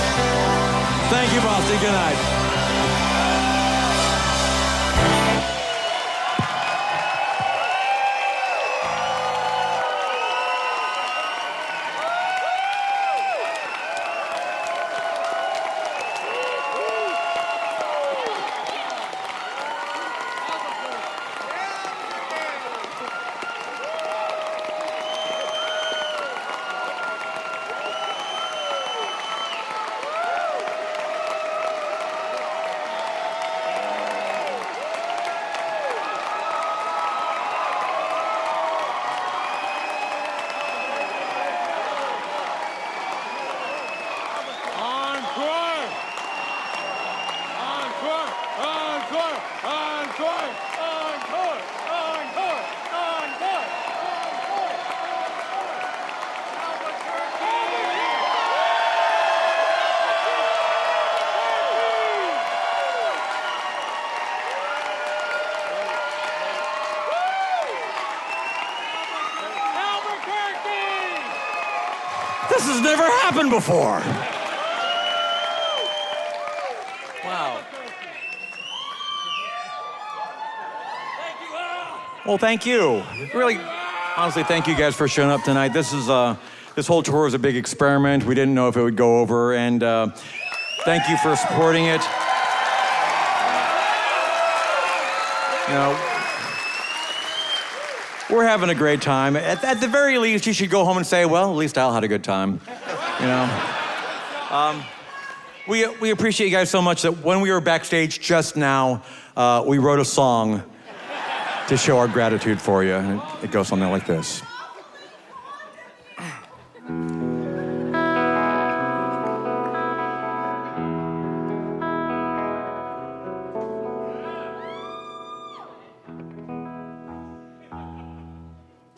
Thank you, Boston. Good night. has never happened before. Wow. Well, thank you. Really, honestly, thank you guys for showing up tonight. This whole tour is a big experiment. We didn't know if it would go over, and thank you for supporting it. You know, we're having a great time. At the very least, you should go home and say, well, at least Al had a good time. You know? We appreciate you guys so much that when we were backstage just now, we wrote a song to show our gratitude for you. And it goes something like this.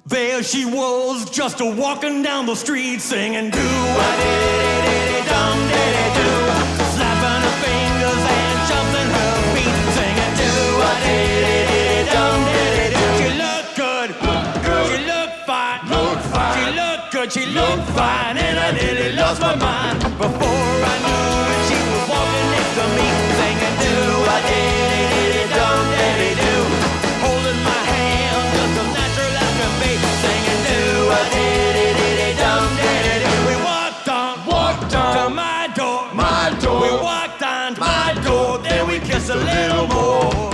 There she was, just a-walking down the street, singing do-a-dee-dee-dee-dum-dee-dee-do, slapping her fingers and jumping her feet, singing do-a-dee-dee-dee-dum-dee-dee-do. She looked good, she looked fine, she looked good, she looked fine, and I nearly lost my mind. Before I knew it, she was walking next to me, singing do-a-dee-dee-dee-dum-dee-dee-do, holding my hand just as natural as can be, singing do-a-dee-dee-dee-dum-dee-dee-do. We walked on to my door. We walked on to my door, then we kissed a little more.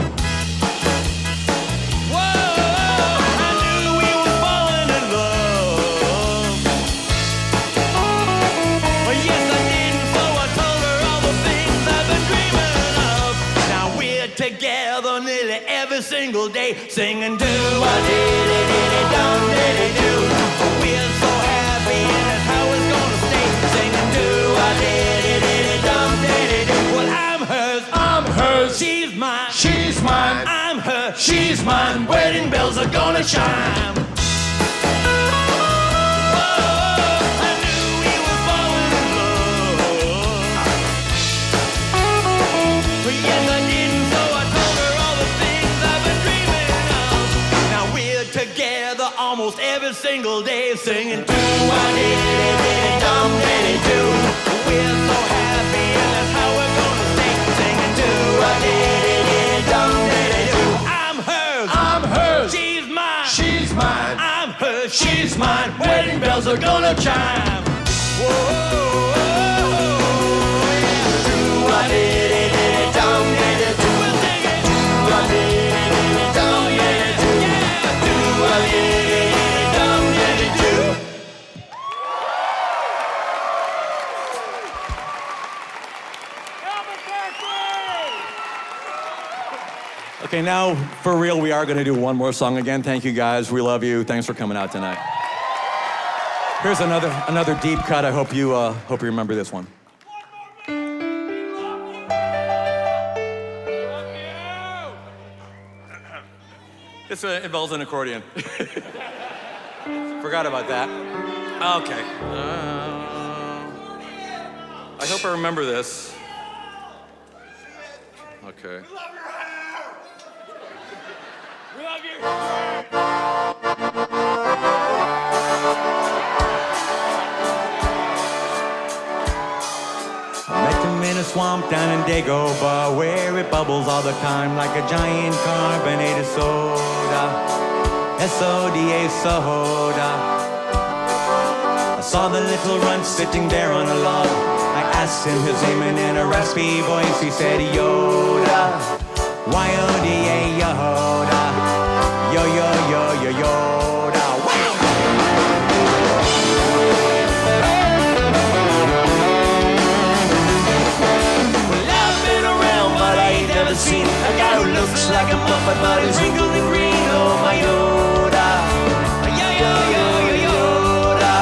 Whoa, I knew we were falling in love. Well, yes, I didn't, so I told her all the things I've been dreaming of. Now we're together nearly every single day, singing do-a-dee-dee-dee-dum-dee-dee-do. We're so happy, and that's how it's gonna stay, singing do-a-dee-dee-dee-dum-dee-dee-do. Well, I'm hers, she's mine, I'm her, she's mine. Wedding bells are gonna chime. Whoa, I knew we were falling in love. But yes, I didn't, so I told her all the things I've been dreaming of. Now we're together almost every single day, singing do-a-dee-dee-dee-dum-dee-dee-do. We're so happy, and that's how we're gonna stay, singing do-a-dee-dee-dee-dum-dee-dee-do. I'm hers, she's mine, I'm hers, she's mine. Wedding bells are gonna chime. Whoa, yeah. Do-a-dee-dee-dee-dum-dee-dee-do. We'll sing it. Do-a-dee-dee-dee-dum-dee-dee-do. Yeah. Do-a-dee-dee-dee-dum-dee-dee-do. Okay, now, for real, we are going to do one more song again. Thank you, guys. We love you. Thanks for coming out tonight. Here's another deep cut. I hope you remember this one. This involves an accordion. Forgot about that. Okay. I hope I remember this. Okay. We love you. I met him in a swamp down in Dagobah, where it bubbles all the time like a giant carbonated soda. S-O-D-A soda. I saw the little runt sitting there on a log. I asked him his name, and in a raspy voice he said Yoda. Y-O-D-A Yoda. Yo-yo-yo-yo-Yoda. Wow! Well, I've been around, but I ain't never seen a guy who looks like a muffin, but is wrinkled and green. Oh, my Yoda. Yo-yo-yo-yo-Yoda.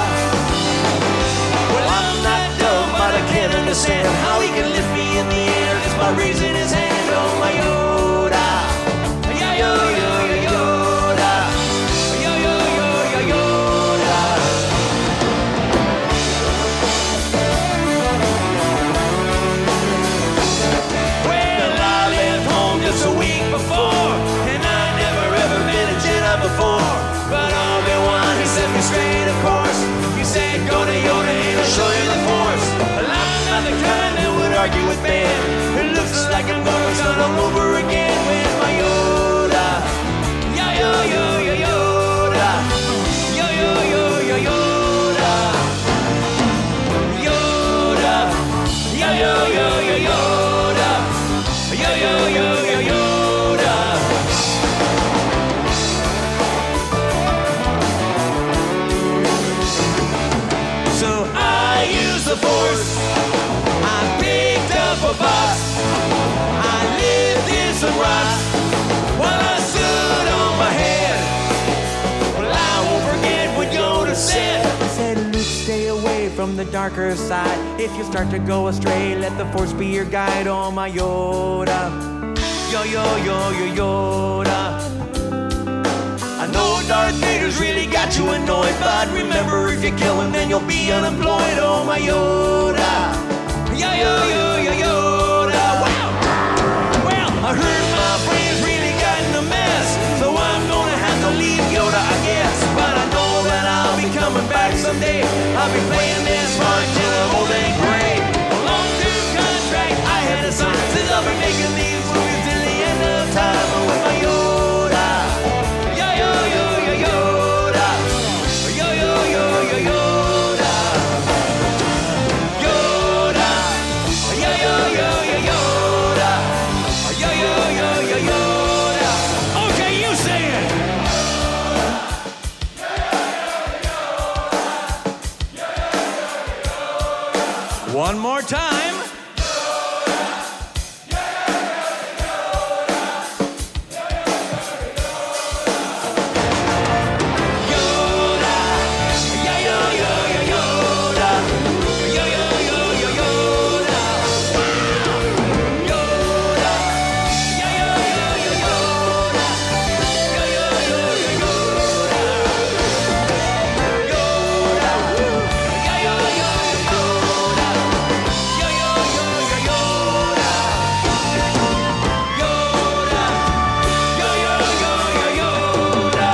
Well, I'm not dumb, but I can't understand how he can lift me in the air just by raising his hand. Oh, my Yoda. Before, but Obi-Wan, he set me straight, of course. He said, go to Yoda in a the kind that would argue with Ben. It looks like I'm gonna start all over again. Where's my Yoda? Yo, yo, yo, yo, Yoda. Yo, yo, yo, yo, Yoda. Yoda. Yo, yo, yo, yo, Yoda. Yo, yo, yo, yo, Yoda. So I use the Force. I picked up a bus. I lived in some rocks while I stood on my head. Well, I won't forget what Yoda said. He said, Luke, stay away from the darker side. If you start to go astray, let the Force be your guide. Oh, my Yoda. Yo, yo, yo, yo, Yoda. I know Darth Vader's really got you annoyed, but remember, if you kill him, then you'll be unemployed. Oh, my Yoda. Yo, yo, yo, yo, Yoda. Wow. Well, I heard my brain's really gotten a mess, so I'm gonna have to leave Yoda, I guess. But I know that I'll be coming back someday. I'll be playing this part till I'm old and gray. Long term contract I had to sign, since I'll be making these movies till the end of time. With my Yoda. Yo, yo, yo, yo, Yoda. Yo, yo, yo, yo, Yoda. Yoda. Yo, yo, yo, yo, Yoda. Yo, yo, yo, yo, Yoda. Okay, you say it. One more time. Yoda. Yo, yo, yo, yo, Yoda. Yo, yo, yo, yo, Yoda. Yoda. Yo, yo, yo, yo, Yoda. Yo, yo, yo, yo, Yoda. Yoda. Yo, yo, yo, yo, Yoda. Yo, yo, yo, yo, Yoda. Yoda. Yo, yo, yo, yo, Yoda.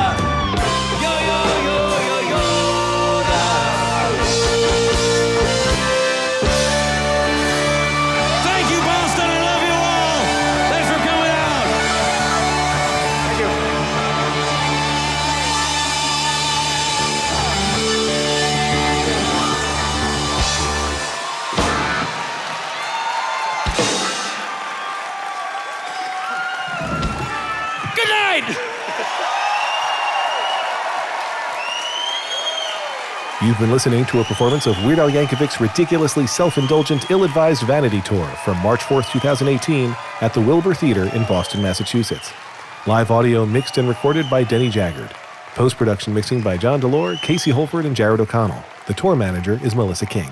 Yo, yo, yo, yo, Yoda. Thank you, Boston. I love you all. Thanks for coming out. Thank you. Good night. You've been listening to a performance of Weird Al Yankovic's ridiculously self-indulgent, ill-advised Vanity tour from March 4th, 2018 at the Wilbur Theater in Boston, Massachusetts. Live audio mixed and recorded by Denny Jaggard. Post-production mixing by John Delore, Casey Holford, and Jared O'Connell. The tour manager is Melissa King.